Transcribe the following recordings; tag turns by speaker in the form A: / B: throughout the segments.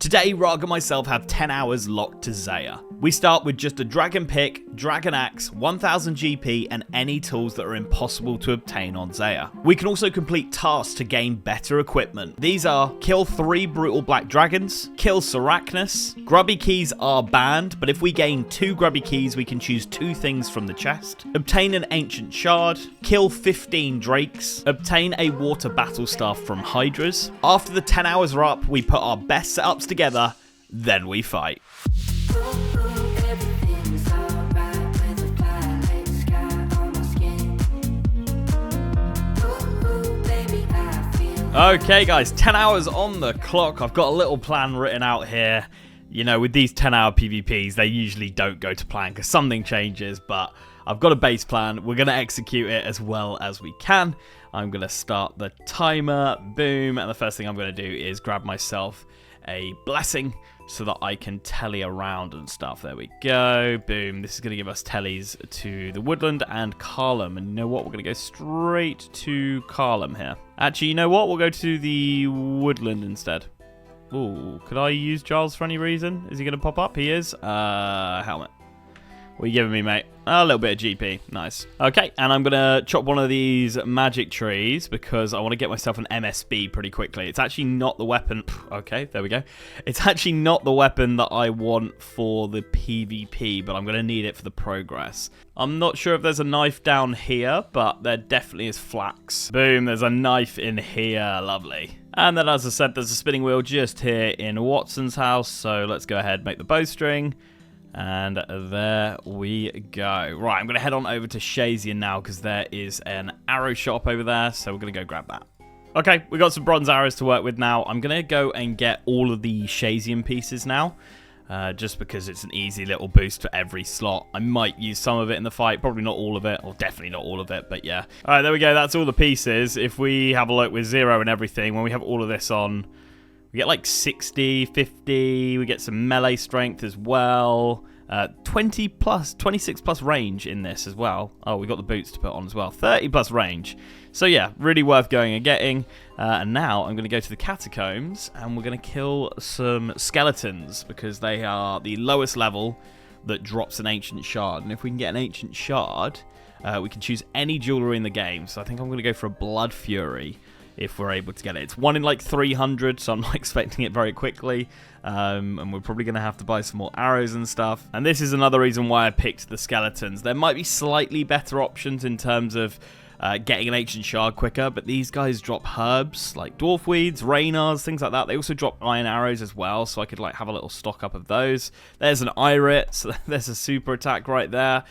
A: Today, Rargh and myself have 10 hours locked to Zeah. We start with just a dragon pick, dragon axe, 1000 GP, and any tools that are impossible to obtain on Zeah. We can also complete tasks to gain better equipment. These are kill 3 brutal black dragons, kill Sarachnis. Grubby keys are banned, but if we gain 2 grubby keys, we can choose 2 things from the chest. Obtain an ancient shard, kill 15 drakes, obtain a water battle staff from hydras. After the 10 hours are up, we put our best setups together, then we fight. Okay guys, 10 hours on the clock. I've got a little plan written out here. You know, with these 10-hour PvPs, they usually don't go to plan because something changes, but I've got a base plan. We're going to execute it as well as we can. I'm going to start the timer, boom, and the first thing I'm going to do is grab myself a blessing so that I can telly around and stuff. There we go, boom. This is going to give us tellies to the woodland and Carlum, and you know what? We're going to go straight to Carlum here. Actually, you know what? We'll go to the woodland instead. Ooh, could I use Giles for any reason? Is he going to pop up? He is. Helmet. What are you giving me, mate? A little bit of GP. Nice. Okay, and I'm going to chop one of these magic trees because I want to get myself an MSB pretty quickly. It's actually not the weapon. Okay, there we go. It's actually not the weapon that I want for the PvP, but I'm going to need it for the progress. I'm not sure if there's a knife down here, but there definitely is flax. Boom, there's a knife in here. Lovely. And then, as I said, there's a spinning wheel just here in Watson's house. So let's go ahead and make the bowstring. And there we go. Right, I'm going to head on over to Shazian now because there is an arrow shop over there. So we're going to go grab that. Okay, we got some bronze arrows to work with now. I'm going to go and get all of the Shazian pieces now. Just because it's an easy little boost for every slot. I might use some of it in the fight. Probably not all of it. Or definitely not all of it. But yeah. Alright, there we go. That's all the pieces. If we have a look with 0 and everything, when we have all of this on, we get like 60, 50. We get some melee strength as well. 20 plus, 26 plus range in this as well. Oh, we got the boots to put on as well. 30 plus range. So yeah, really worth going and getting. And now I'm going to go to the catacombs and we're going to kill some skeletons because they are the lowest level that drops an ancient shard. And if we can get an ancient shard, we can choose any jewelry in the game. So I think I'm going to go for a Blood Fury if we're able to get it. It's 1 in like 300, so I'm not expecting it very quickly. And we're probably going to have to buy some more arrows and stuff. And this is another reason why I picked the skeletons. There might be slightly better options in terms of getting an ancient shard quicker, but these guys drop herbs like dwarf weeds, raynars, things like that. They also drop iron arrows as well, so I could like have a little stock up of those. There's an irit, so there's a super attack right there.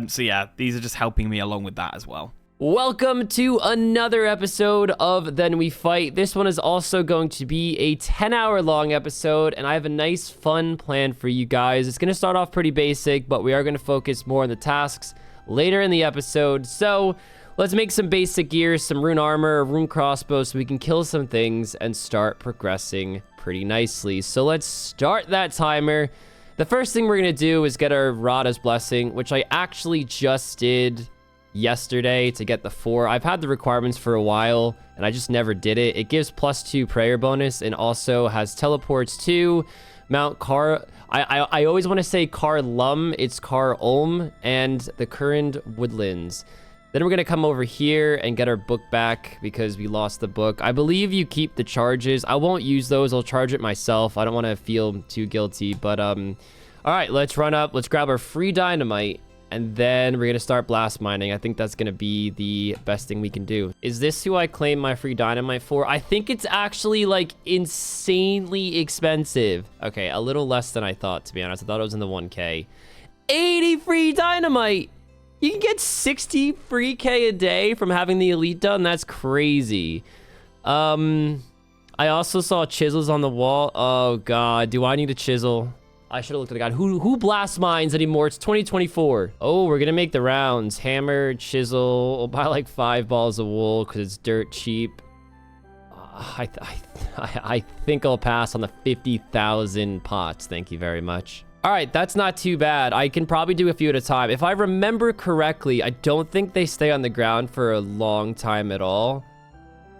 A: So yeah, these are just helping me along with that as well.
B: Welcome to another episode of Then We Fight. This one is also going to be a 10-hour long episode, and I have a nice, fun plan for you guys. It's going to start off pretty basic, but we are going to focus more on the tasks later in the episode. So let's make some basic gear, some rune armor, a rune crossbow, so we can kill some things and start progressing pretty nicely. So let's start that timer. The first thing we're going to do is get our Radha's Blessing, which I actually just did yesterday to get the 4. I've had the requirements for a while and I just never did it. It gives +2 prayer bonus and also has teleports to Mount Car. I always want to say Carlum. It's Carlum and the Current Woodlands. Then we're going to come over here and get our book back because we lost the book. I believe you keep the charges. I won't use those. I'll charge it myself. I don't want to feel too guilty, but all right, let's run up. Let's grab our free dynamite. And then we're going to start blast mining. I think that's going to be the best thing we can do. Is this who I claim my free dynamite for? I think it's actually like insanely expensive. Okay, a little less than I thought, to be honest. I thought it was in the 1K. 80 free dynamite! You can get 60 free K a day from having the elite done? That's crazy. I also saw chisels on the wall. Oh god, do I need a chisel? I should have looked at the guy. Who blast mines anymore? It's 2024. Oh, we're gonna make the rounds. Hammer, chisel. We'll buy like 5 balls of wool because it's dirt cheap. I think I'll pass on the 50,000 pots. Thank you very much. All right, that's not too bad. I can probably do a few at a time. If I remember correctly, I don't think they stay on the ground for a long time at all.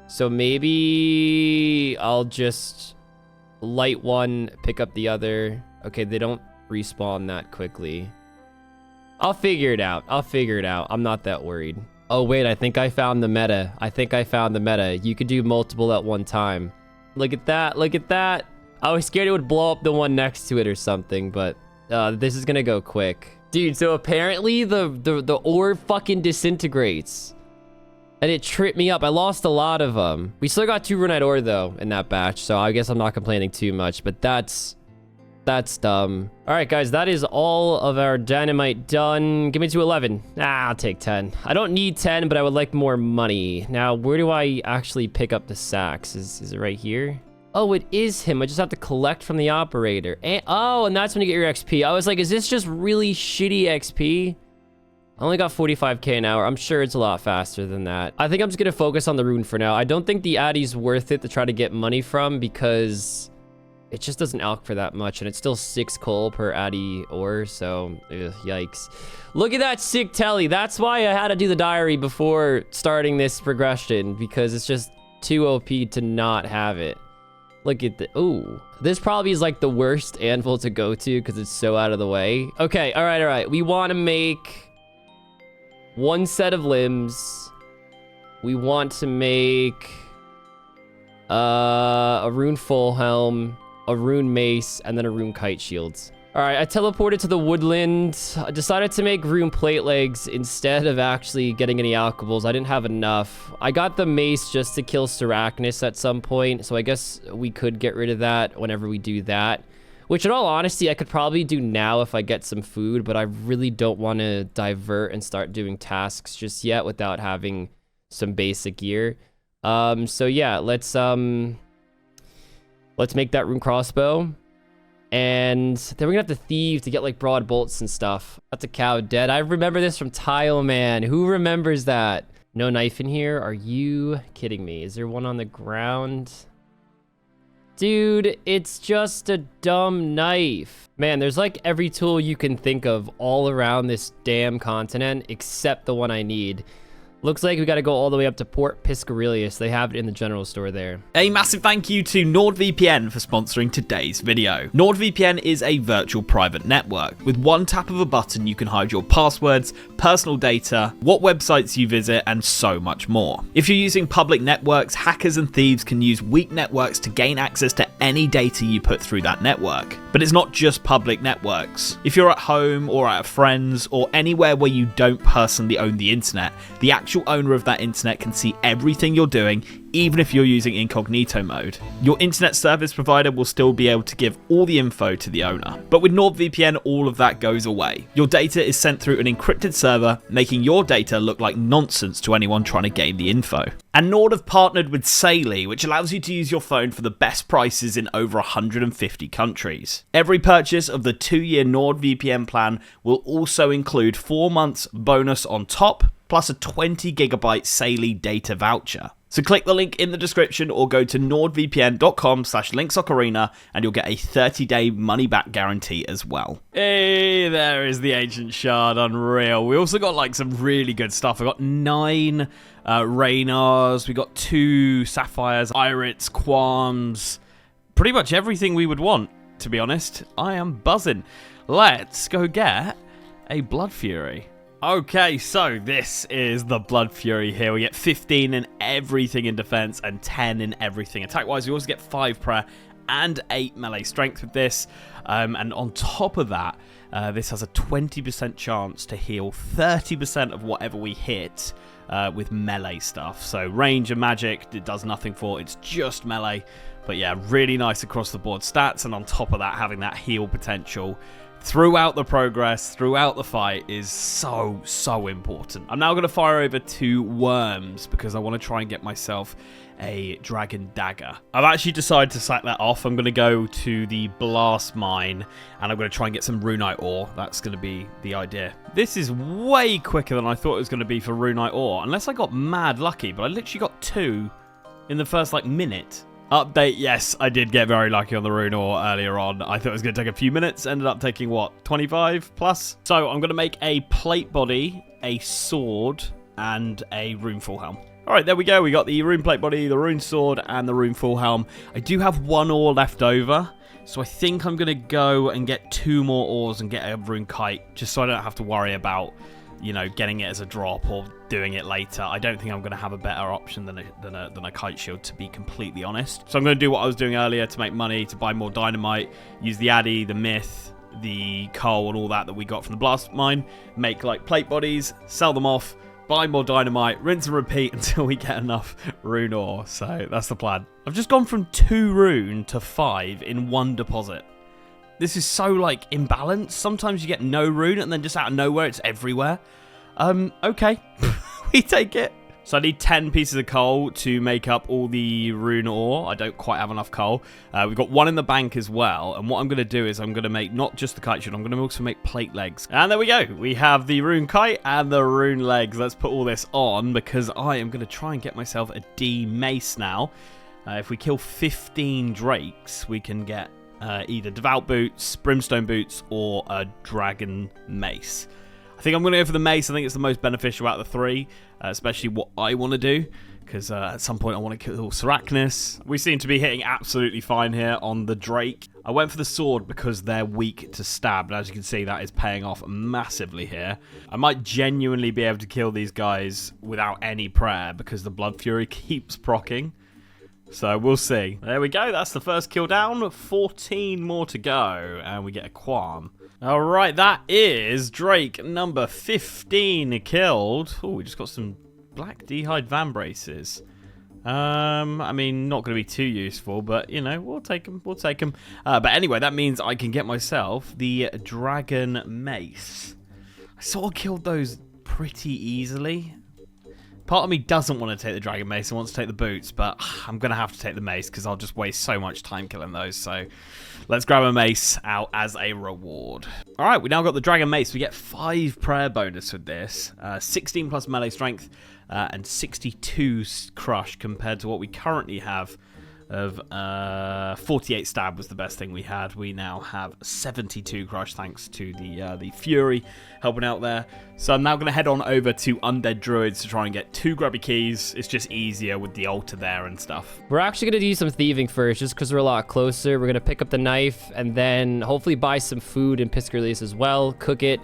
B: So maybe I'll just light one, pick up the other. Okay, they don't respawn that quickly. I'll figure it out. I'm not that worried. Oh, wait, I think I found the meta. You could do multiple at one time. Look at that. I was scared it would blow up the one next to it or something, but this is gonna go quick. Dude, so apparently the ore fucking disintegrates. And it tripped me up. I lost a lot of them. We still got 2 runite ore, though, in that batch, so I guess I'm not complaining too much, but that's dumb. All right, guys, that is all of our dynamite done. Give me to 11. I'll take 10. I don't need 10, but I would like more money. Now, where do I actually pick up the sacks? Is it right here? Oh, it is him. I just have to collect from the operator. And that's when you get your XP. I was like, is this just really shitty XP? I only got 45k an hour. I'm sure it's a lot faster than that. I think I'm just gonna focus on the rune for now. I don't think the Addy's worth it to try to get money from because it just doesn't alch for that much, and it's still 6 coal per Addy ore, so yikes. Look at that sick telly. That's why I had to do the diary before starting this progression, because it's just too OP to not have it. Look at the, ooh. This probably is like the worst anvil to go to because it's so out of the way. Okay, all right. We want to make 1 set of limbs. We want to make a rune full helm, a rune mace, and then a rune kite shields. All right, I teleported to the woodland. I decided to make rune plate legs instead of actually getting any alchemables. I didn't have enough. I got the mace just to kill Sarachnis at some point, so I guess we could get rid of that whenever we do that. Which, in all honesty, I could probably do now if I get some food, but I really don't want to divert and start doing tasks just yet without having some basic gear. So yeah, let's make that rune crossbow. And then we're gonna have to thieve to get like broad bolts and stuff. That's a cow dead. I remember this from Tile Man. Who remembers that? No knife in here? Are you kidding me? Is there one on the ground? Dude, it's just a dumb knife. Man, there's like every tool you can think of all around this damn continent except the one I need. Looks like we gotta go all the way up to Port Piscarilius. They have it in the general store there.
A: A massive thank you to NordVPN for sponsoring today's video. NordVPN is a virtual private network. With one tap of a button, you can hide your passwords, personal data, what websites you visit, and so much more. If you're using public networks, hackers and thieves can use weak networks to gain access to any data you put through that network. But it's not just public networks. If you're at home or at a friend's or anywhere where you don't personally own the internet, the actual owner of that internet can see everything you're doing, even if you're using incognito mode. Your internet service provider will still be able to give all the info to the owner. But with NordVPN, all of that goes away. Your data is sent through an encrypted server, making your data look like nonsense to anyone trying to gain the info. And Nord have partnered with Saily, which allows you to use your phone for the best prices in over 150 countries. Every purchase of the 2-year NordVPN plan will also include 4 months bonus on top, plus a 20 gigabyte Saily data voucher. So click the link in the description or go to nordvpn.com/Linksocarina and you'll get a 30-day money-back guarantee as well. Hey, there is the Ancient Shard, unreal. We also got like some really good stuff. I got 9 Raynars, we got 2 Sapphires, Irits, Qualms, pretty much everything we would want, to be honest. I am buzzing. Let's go get a Blood Fury. Okay, so this is the Blood Fury here. We get 15 in everything in defense and 10 in everything attack-wise. We also get 5 prayer and 8 melee strength with this. And on top of that, this has a 20% chance to heal 30% of whatever we hit with melee stuff. So range and magic, it does nothing for. It's just melee. But yeah, really nice across the board stats. And on top of that, having that heal potential throughout the progress, throughout the fight is so important. I'm now going to fire over to Worms because I want to try and get myself a Dragon Dagger. I've actually decided to sack that off. I'm going to go to the Blast Mine and I'm going to try and get some Runite Ore. That's going to be the idea. This is way quicker than I thought it was going to be for Runite Ore, unless I got mad lucky, but I literally got 2 in the first like minute. Update, yes, I did get very lucky on the rune ore earlier on. I thought it was going to take a few minutes. Ended up taking, what, 25 plus? So I'm going to make a plate body, a sword, and a rune full helm. Alright, there we go. We got the rune plate body, the rune sword, and the rune full helm. I do have 1 ore left over, so I think I'm going to go and get 2 more ores and get a rune kite, just so I don't have to worry about, you know, getting it as a drop or doing it later. I don't think I'm going to have a better option than a kite shield, to be completely honest. So I'm going to do what I was doing earlier to make money, to buy more dynamite, use the addy, the myth, the coal, and all that we got from the blast mine, make like plate bodies, sell them off, buy more dynamite, rinse and repeat until we get enough rune ore. So that's the plan. I've just gone from 2 rune to 5 in 1 deposit. This is so, like, imbalanced. Sometimes you get no rune, and then just out of nowhere, it's everywhere. Okay. We take it. So I need 10 pieces of coal to make up all the rune ore. I don't quite have enough coal. We've got 1 in the bank as well. And what I'm going to do is I'm going to make not just the kite shield, I'm going to also make plate legs. And there we go. We have the rune kite and the rune legs. Let's put all this on, because I am going to try and get myself a D mace now. If we kill 15 drakes, we can get either devout boots, brimstone boots, or a dragon mace. I think I'm going to go for the mace. I think it's the most beneficial out of the 3, especially what I want to do, because at some point I want to kill Sarachnis. We seem to be hitting absolutely fine here on the Drake. I went for the sword because they're weak to stab, and as you can see, that is paying off massively here. I might genuinely be able to kill these guys without any prayer, because the Blood Fury keeps proccing. So we'll see. There we go. That's the first kill down. 14 more to go, and we get a qualm. All right, that is Drake number 15 killed. Oh, we just got some black D'hide van braces. I mean, not going to be too useful, but, you know, we'll take them. We'll take them. But anyway, that means I can get myself the dragon mace. I sort of killed those pretty easily. Part of me doesn't want to take the dragon mace and wants to take the boots, but I'm going to have to take the mace because I'll just waste so much time killing those. So let's grab a mace out as a reward. All right, we now got the dragon mace. We get 5 prayer bonus with this, 16 plus melee strength, and 62 crush compared to what we currently have of 48 stab was the best thing we had. We now have 72 crush thanks to the Fury helping out there. So I'm now going to head on over to Undead Druids to try and get 2 grubby keys. It's just easier with the altar there and stuff.
B: We're actually going to do some thieving first, just because we're a lot closer. We're going to pick up the knife and then hopefully buy some food and piss release as well, cook it.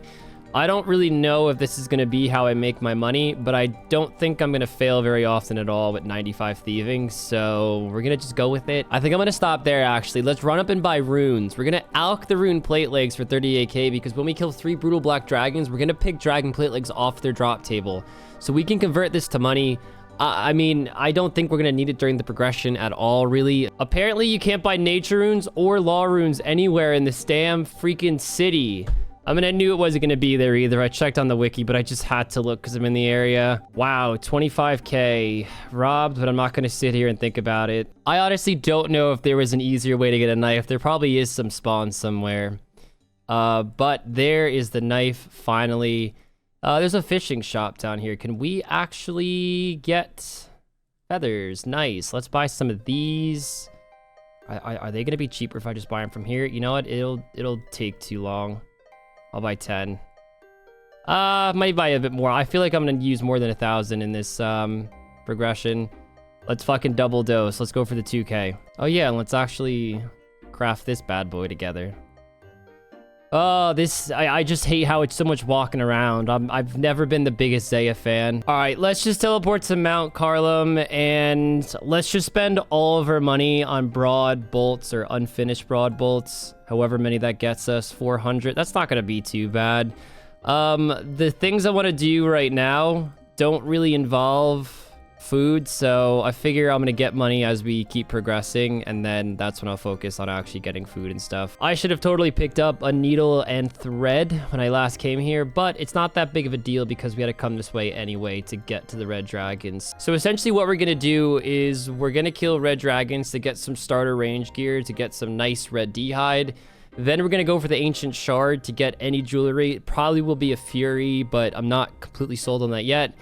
B: I don't really know if this is going to be how I make my money, but I don't think I'm going to fail very often at all with 95 thieving, so we're going to just go with it. I think I'm going to stop there, actually. Let's run up and buy runes. We're going to alch the rune plate legs for 38k, because when we kill 3 brutal black dragons, we're going to pick dragon plate legs off their drop table, so we can convert this to money. I mean, I don't think we're going to need it during the progression at all, really. Apparently, you can't buy nature runes or law runes anywhere in this damn freaking city. I mean, I knew it wasn't going to be there either. I checked on the wiki, but I just had to look because I'm in the area. Wow, 25k. Robbed, but I'm not going to sit here and think about it. I honestly don't know if there was an easier way to get a knife. There probably is some spawn somewhere. But there is the knife, finally. There's a fishing shop down here. Can we actually get feathers? Nice. Let's buy some of these. Are they going to be cheaper if I just buy them from here? You know what? It'll take too long. I'll buy 10. Might buy a bit more. I feel like I'm gonna use more than 1,000 in this progression. Let's fucking double dose. Let's go for the 2k. Oh yeah, and let's actually craft this bad boy together. Oh, this, I just hate how it's so much walking around. I've never been the biggest Zeah fan. All right, let's just teleport to Mount Carlum and let's just spend all of our money on broad bolts or unfinished broad bolts. However many that gets us, 400. That's not gonna be too bad. The things I want to do right now don't really involve food, so I figure I'm gonna get money as we keep progressing, and then that's when I'll focus on actually getting food and stuff. I should have totally picked up a needle and thread when I last came here, but it's not that big of a deal because we had to come this way anyway to get to the red dragons. So essentially what we're gonna do is we're gonna kill red dragons to get some starter range gear, to get some nice red D'hide. Then we're gonna go for the ancient shard to get any jewelry. It probably will be a fury, but I'm not completely sold on that yet.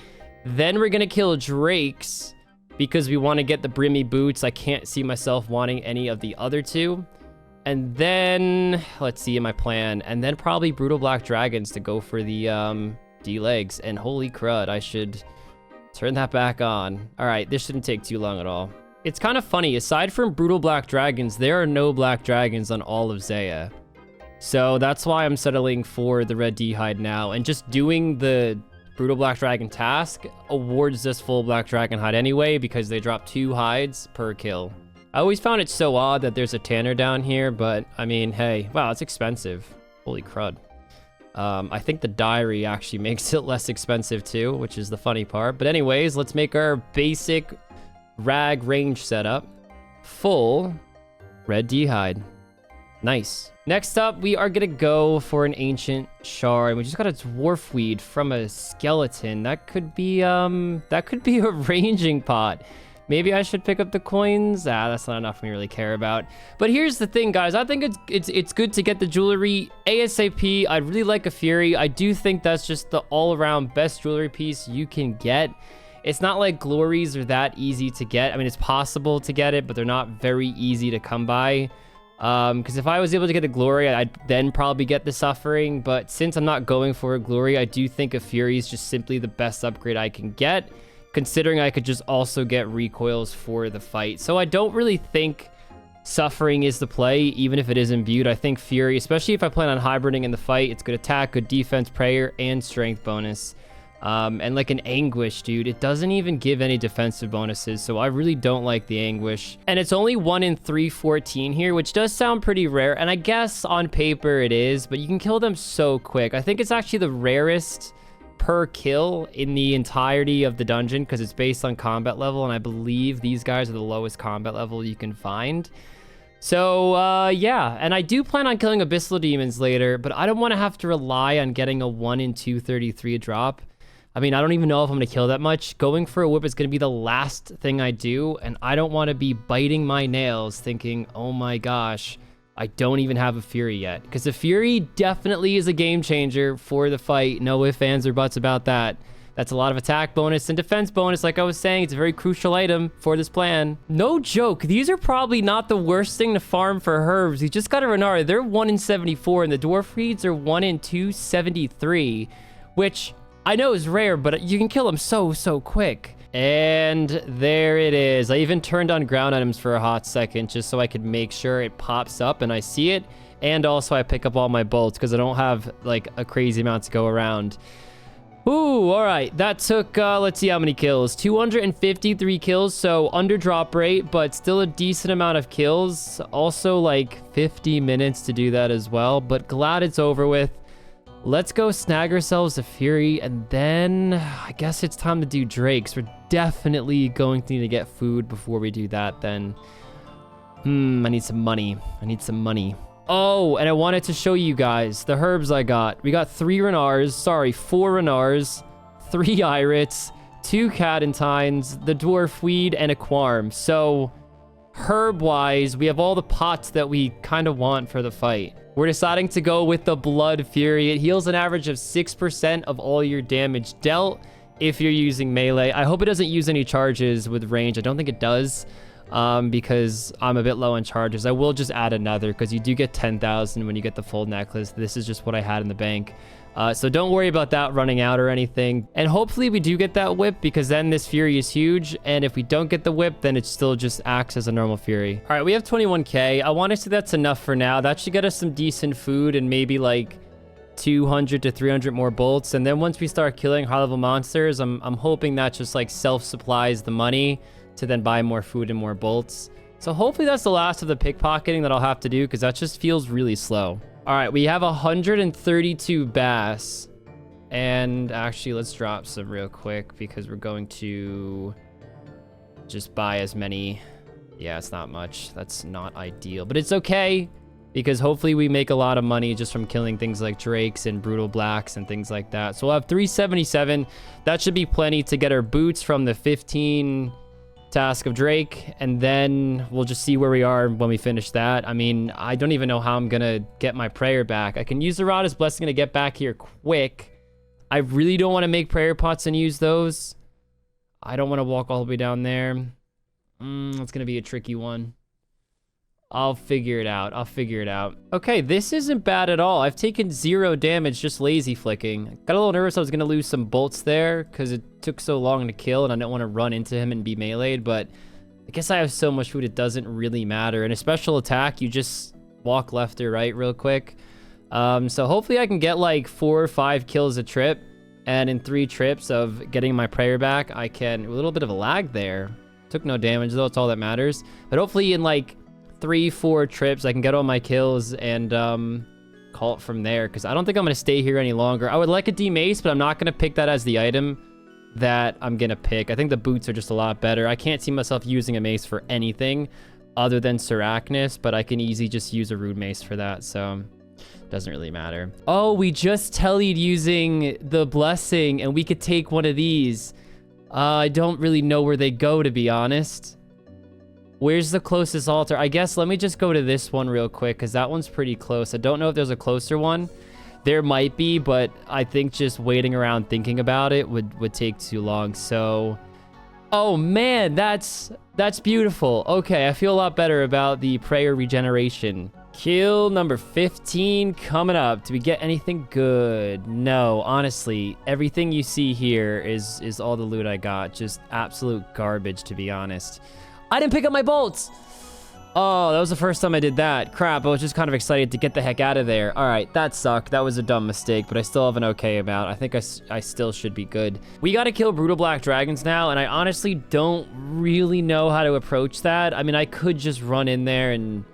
B: Then we're gonna kill drakes because we want to get the brimmy boots. I can't see myself wanting any of the other 2. And then, let's see in my plan. And then probably brutal black dragons to go for the D legs. And holy crud, I should Turn that back on. All right, this shouldn't take too long at all. It's kind of funny. Aside from brutal black dragons, there are no black dragons on all of Zeah. So that's why I'm settling for the red d'hide now. And just doing the brutal black dragon task awards this full black dragon hide anyway, because they drop 2 hides per kill. I always found it so odd that there's a tanner down here, but I mean, hey, wow, it's expensive. Holy crud. I think the diary actually makes it less expensive too, which is the funny part. But anyways, let's make our basic rag range setup. Full red d'hide. Nice. Next up, we are gonna go for an ancient shard. We just got a dwarf weed from a skeleton. That could be a ranging pot. Maybe I should pick up the coins. That's not enough for me to really care about. But here's the thing, guys. I think it's good to get the jewelry ASAP. I'd really like a Fury. I do think that's just the all-around best jewelry piece you can get. It's not like glories are that easy to get. I mean, it's possible to get it, but they're not very easy to come by. Because if I was able to get a glory, I'd then probably get the suffering. But since I'm not going for a glory, I do think a Fury is just simply the best upgrade I can get, considering I could just also get recoils for the fight. So I don't really think suffering is the play, even if it is imbued. I think Fury, especially if I plan on hybriding in the fight, it's good attack, good defense, prayer, and strength bonus. And like an anguish, dude, it doesn't even give any defensive bonuses, so I really don't like the anguish. And it's only 1 in 314 here, which does sound pretty rare, and I guess on paper it is, but you can kill them so quick. I think it's actually the rarest per kill in the entirety of the dungeon, because it's based on combat level, and I believe these guys are the lowest combat level you can find. So, yeah, and I do plan on killing abyssal demons later, but I don't want to have to rely on getting a 1 in 233 drop. I mean, I don't even know if I'm going to kill that much. Going for a whip is going to be the last thing I do, and I don't want to be biting my nails thinking, oh my gosh, I don't even have a Fury yet. Because the Fury definitely is a game changer for the fight. No ifs, ands, or buts about that. That's a lot of attack bonus and defense bonus. Like I was saying, it's a very crucial item for this plan. No joke, these are probably not the worst thing to farm for herbs. You just got a Renard. They're 1 in 74, and the dwarf reeds are 1 in 273, which I know is rare, but you can kill them so quick. And there it is. I even turned on ground items for a hot second just so I could make sure it pops up and I see it. And also I pick up all my bolts because I don't have like a crazy amount to go around. Ooh, all right. That took, let's see how many kills. 253 kills, so under drop rate, but still a decent amount of kills. Also like 50 minutes to do that as well, but glad it's over with. Let's go snag ourselves a Fury, and then I guess it's time to do Drakes. We're definitely going to need to get food before we do that then. I need some money. Oh, and I wanted to show you guys the herbs I got. We got 4 Renards, 3 Irits, 2 Cadentines, the Dwarf Weed, and a Quarm. So herb-wise, we have all the pots that we kind of want for the fight. We're deciding to go with the Blood Fury. It heals an average of 6% of all your damage dealt if you're using melee. I hope it doesn't use any charges with range. I don't think it does, because I'm a bit low on charges. I will just add another, because you do get 10,000 when you get the full necklace. This is just what I had in the bank. So don't worry about that running out or anything. And hopefully we do get that whip, because then this Fury is huge. And if we don't get the whip, then it still just acts as a normal Fury. All right, we have 21k. I want to say that's enough for now. That should get us some decent food and maybe like 200 to 300 more bolts. And then once we start killing high-level monsters, I'm hoping that just like self-supplies the money to then buy more food and more bolts. So hopefully that's the last of the pickpocketing that I'll have to do, because that just feels really slow. All right, we have 132 bass. And actually, let's drop some real quick, because we're going to just buy as many. Yeah, it's not much. That's not ideal, but it's okay, because hopefully we make a lot of money just from killing things like drakes and brutal blacks and things like that. So we'll have 377. That should be plenty to get our boots from the 15 task of Drake, and then we'll just see where we are when we finish that. I mean, I don't even know how I'm gonna get my prayer back. I can use the Rada's Blessing to get back here quick. I really don't want to make prayer pots and use those. I don't want to walk all the way down there. It's gonna be a tricky one. I'll figure it out. I'll figure it out. Okay, this isn't bad at all. I've taken 0 damage just lazy flicking. Got a little nervous I was going to lose some bolts there because it took so long to kill and I didn't want to run into him and be meleeed, but I guess I have so much food it doesn't really matter. And a special attack, you just walk left or right real quick. So hopefully I can get like 4 or 5 kills a trip, and in 3 trips of getting my prayer back, I can... A little bit of a lag there. Took no damage though, it's all that matters. But hopefully in like 3-4 trips I can get all my kills and call it from there, because I don't think I'm going to stay here any longer. I would like a D-mace, but I'm not going to pick that as the item that I'm going to pick. I think the boots are just a lot better. I can't see myself using a mace for anything other than Sarachnis, but I can easily just use a rune mace for that, so doesn't really matter. Oh, we just tellied using the blessing and we could take one of these. I don't really know where they go, to be honest. Where's the closest altar? I guess let me just go to this one real quick, because that one's pretty close. I don't know if there's a closer one. There might be, but I think just waiting around thinking about it would take too long. So, oh man, that's beautiful. Okay, I feel a lot better about the prayer regeneration. Kill number 15 coming up. Do we get anything good? No, honestly, everything you see here is all the loot I got. Just absolute garbage, to be honest. I didn't pick up my bolts. Oh, that was the first time I did that. Crap, I was just kind of excited to get the heck out of there. All right, that sucked. That was a dumb mistake, but I still have an okay amount. I think I still should be good. We got to kill brutal black dragons now, and I honestly don't really know how to approach that. I mean, I could just run in there and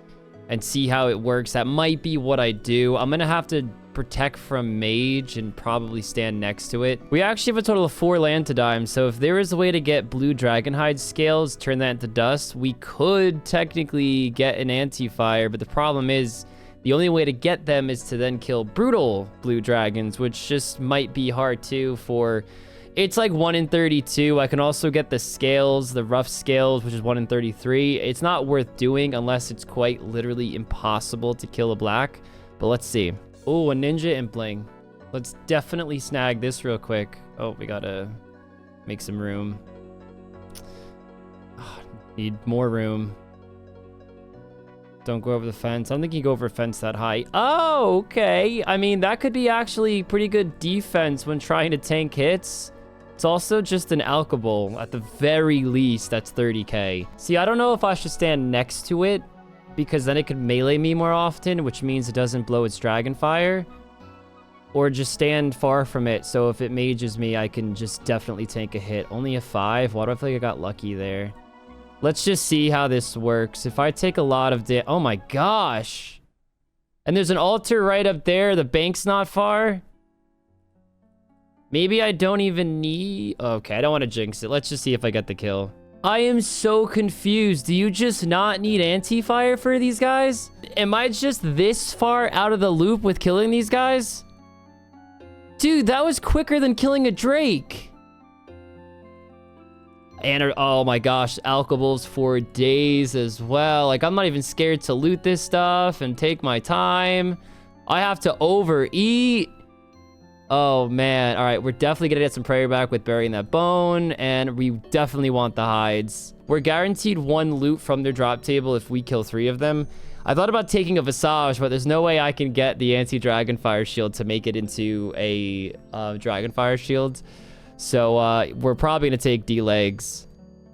B: see how it works. That might be what I do. I'm going to have to protect from mage and probably stand next to it. We actually have a total of 4 Lantidimes, so if there is a way to get blue dragonhide scales, turn that into dust, we could technically get an anti-fire, but the problem is the only way to get them is to then kill brutal blue dragons, which just might be hard too for... It's like 1 in 32. I can also get the scales, the rough scales, which is 1 in 33. It's not worth doing unless it's quite literally impossible to kill a black, but let's see. Oh, a ninja impling. Let's definitely snag this real quick. Oh, we gotta make some room. Oh, need more room. Don't go over the fence. I don't think you can go over a fence that high. Oh, okay. I mean, that could be actually pretty good defense when trying to tank hits. It's also just an alchable. At the very least, that's 30k. See, I don't know if I should stand next to it, because then it could melee me more often, which means it doesn't blow its dragon fire, or just stand far from it, so if it mages me, I can just definitely tank a hit. Only a 5? Why do I feel like I got lucky there? Let's just see how this works. If I take a lot of oh my gosh! And there's an altar right up there, the bank's not far. Maybe I don't even need... Okay, I don't want to jinx it. Let's just see if I get the kill. I am so confused. Do you just not need anti-fire for these guys? Am I just this far out of the loop with killing these guys? Dude, that was quicker than killing a drake. And, oh my gosh, alchables for days as well. Like, I'm not even scared to loot this stuff and take my time. I have to overeat. Oh, man. All right, we're definitely going to get some prayer back with burying that bone, and we definitely want the hides. We're guaranteed 1 loot from their drop table if we kill 3 of them. I thought about taking a Visage, but there's no way I can get the anti-Dragonfire shield to make it into a Dragonfire shield. So we're probably going to take D-Legs.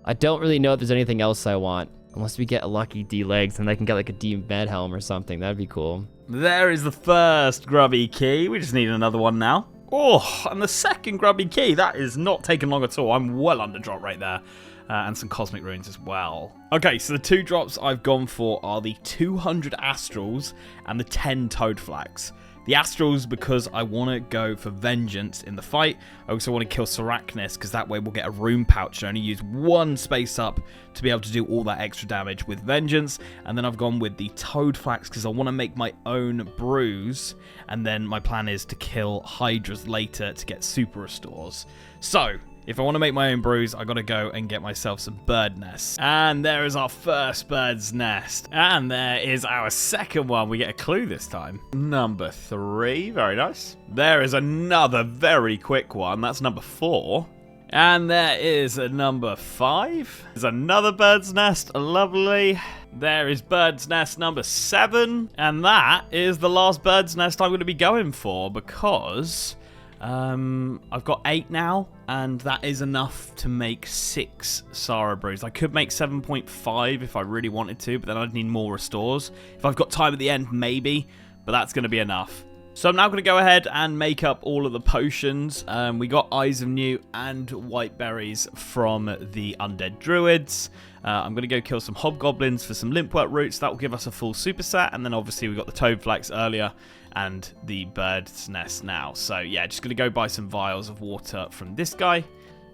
B: I don't really know if there's anything else I want. Unless we get a lucky D-Legs, and I can get like a D-Med Helm or something. That'd be cool.
A: There is the first Grubby key. We just need another one now. Oh, and the second Grubby key. That is not taking long at all. I'm well under drop right there. And some Cosmic Runes as well. Okay, so the 2 drops I've gone for are the 200 Astrals and the 10 Toad Flags. The Astrals because I want to go for Vengeance in the fight. I also want to kill Sarachnis because that way we'll get a Rune Pouch and only use 1 space up to be able to do all that extra damage with Vengeance. And then I've gone with the Toad Flax because I want to make my own brews. And then my plan is to kill Hydras later to get Super Restores. So... if I want to make my own brews, I got to go and get myself some bird nests. And there is our first bird's nest. And there is our second one. We get a clue this time. Number 3. Very nice. There is another very quick one. That's number 4. And there is a number 5. There's another bird's nest. Lovely. There is bird's nest number 7. And that is the last bird's nest I'm going to be going for because I've got 8 now. And that is enough to make 6 Sara brews. I could make 7.5 if I really wanted to, but then I'd need more restores. If I've got time at the end, maybe. But that's going to be enough. So I'm now going to go ahead and make up all of the potions. We got Eyes of Newt and White Berries from the Undead Druids. I'm going to go kill some Hobgoblins for some Limpwort Roots. That will give us a full superset. And then obviously we got the Toadflax earlier and the Bird's Nest now. So yeah, just going to go buy some vials of water from this guy.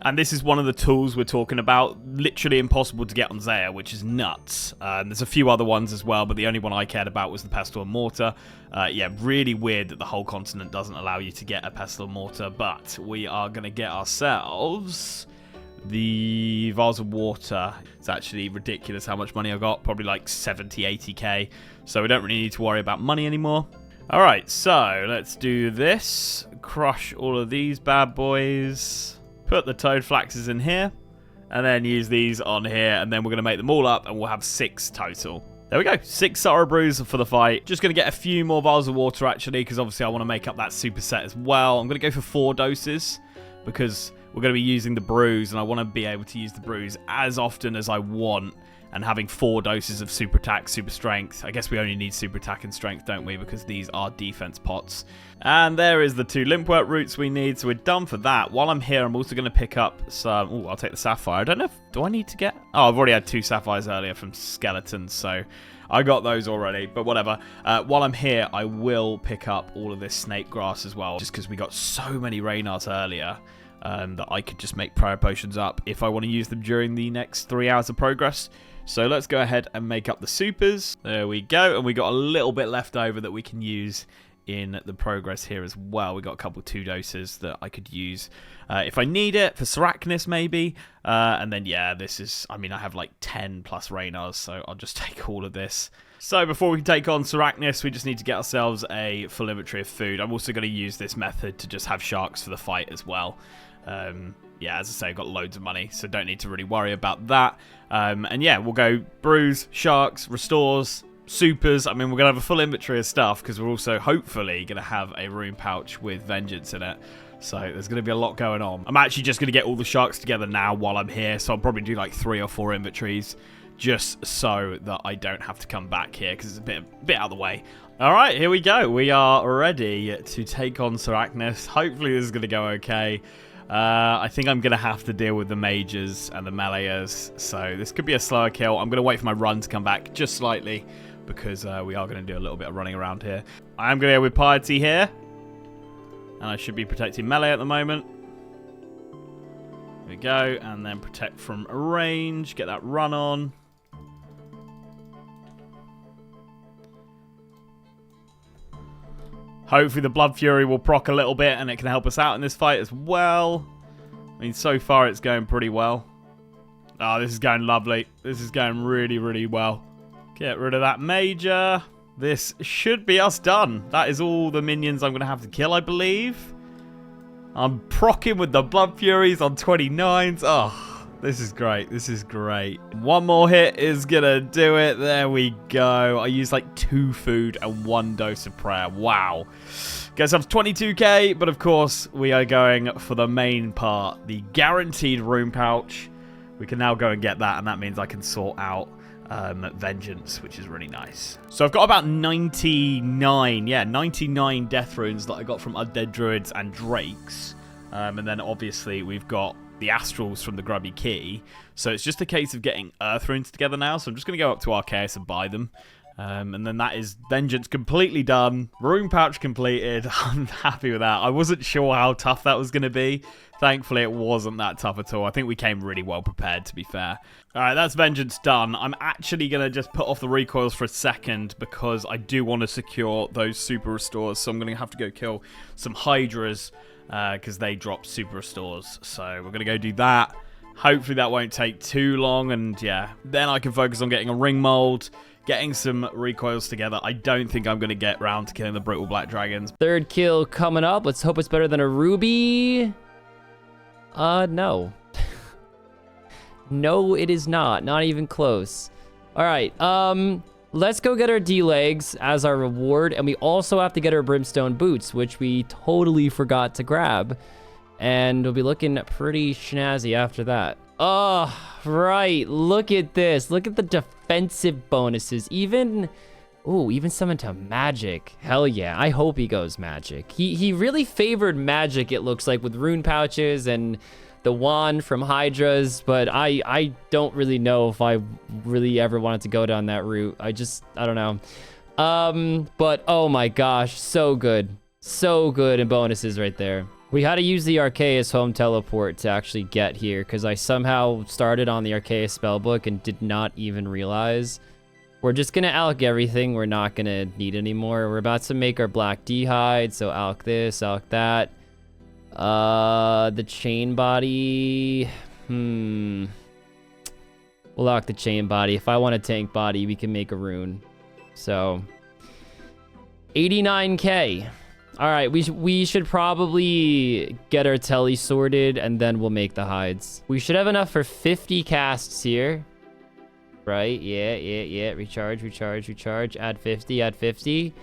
A: And this is one of the tools we're talking about. Literally impossible to get on Zeah, which is nuts. There's a few other ones as well, but the only one I cared about was the Pestle and Mortar. Yeah, really weird that the whole continent doesn't allow you to get a Pestle and Mortar, but we are going to get ourselves the Vials of Water. It's actually ridiculous how much money I got, probably like 70, 80k, so we don't really need to worry about money anymore. Alright, so let's do this. Crush all of these bad boys. Put the Toadflaxes in here, and then use these on here, and then we're going to make them all up, and we'll have 6 total. There we go, 6 Sara brews for the fight. Just going to get a few more vials of water, actually, because obviously I want to make up that superset as well. I'm going to go for 4 doses, because we're going to be using the brews, and I want to be able to use the brews as often as I want, and having 4 doses of super attack, super strength. I guess we only need super attack and strength, don't we? Because these are defense pots. And there is the 2 Limpwort Roots we need, so we're done for that. While I'm here, I'm also going to pick up some... Oh, I'll take the Sapphire. I don't know if... Do I need to get... Oh, I've already had 2 Sapphires earlier from Skeletons, so I got those already, but whatever. While I'm here, I will pick up all of this snake grass as well, just because we got so many Reynards earlier. That I could just make prayer potions up if I want to use them during the next 3 hours of progress. So let's go ahead and make up the supers. There we go. And we got a little bit left over that we can use in the progress here as well. We got a couple 2 doses that I could use if I need it for Sarachnis maybe. And then yeah, this is, I mean, I have like 10 plus Reynards, so I'll just take all of this. So before we can take on Sarachnis, we just need to get ourselves a full inventory of food. I'm also going to use this method to just have sharks for the fight as well. Yeah, as I say, I've got loads of money, so don't need to really worry about that. And yeah, we'll go brews, sharks, restores, supers. I mean, we're going to have a full inventory of stuff because we're also hopefully going to have a rune pouch with vengeance in it. So there's going to be a lot going on. I'm actually just going to get all the sharks together now while I'm here. So I'll probably do like 3 or 4 inventories just so that I don't have to come back here because it's a bit out of the way. All right, here we go. We are ready to take on Sarachnis. Hopefully this is going to go okay. I think I'm going to have to deal with the mages and the meleeers, so this could be a slower kill. I'm going to wait for my run to come back just slightly because we are going to do a little bit of running around here. I am going to go with Piety here, and I should be protecting melee at the moment. Here we go, and then protect from range, get that run on. Hopefully the Blood Fury will proc a little bit and it can help us out in this fight as well. I mean, so far it's going pretty well. Oh, this is going lovely. This is going really, really well. Get rid of that Major. This should be us done. That is all the minions I'm going to have to kill, I believe. I'm procking with the Blood Furies on 29s. Oh, this is great. This is great. One more hit is going to do it. There we go. I used like 2 food and 1 dose of prayer. Wow. Guess I'm 22k, but of course we are going for the main part. The guaranteed rune pouch. We can now go and get that, and that means I can sort out vengeance, which is really nice. So I've got about 99 death runes that I got from Undead Druids and Drakes. And then obviously we've got the Astrals from the Grubby Key. So it's just a case of getting Earth runes together now. So I'm just going to go up to Arceus and buy them. And then that is vengeance completely done. Rune pouch completed. I'm happy with that. I wasn't sure how tough that was going to be. Thankfully, it wasn't that tough at all. I think we came really well prepared, to be fair. All right, that's vengeance done. I'm actually going to just put off the recoils for a second because I do want to secure those super restores. So I'm going to have to go kill some Hydras because they drop super restores. So we're going to go do that. Hopefully that won't take too long. And yeah, then I can focus on getting a ring mold, getting some recoils together. I don't think I'm going to get round to killing the brutal black dragons.
B: 3rd kill coming up. Let's hope it's better than a ruby. No. No, it is not. Not even close. All right, let's go get our D-legs as our reward, and we also have to get our brimstone boots, which we totally forgot to grab. And we'll be looking pretty snazzy after that. Oh, right. Look at this. Look at the defensive bonuses. Even some into magic. Hell yeah. I hope he goes magic. He really favored magic, it looks like, with rune pouches and the wand from Hydra's, but I don't really know if I really ever wanted to go down that route. I don't know. But oh my gosh, so good. So good in bonuses right there. We had to use the Arceus home teleport to actually get here, because I somehow started on the Arceus spellbook and did not even realize. We're just gonna alch everything we're not gonna need anymore. We're about to make our black D-hide, so alch this, alch that. The chain body. We'll alch the chain body. If I want a tank body, we can make a rune. So 89k. All right, we should probably get our telly sorted, and then we'll make the hides. We should have enough for 50 casts here. Right, yeah. Recharge. Add 50.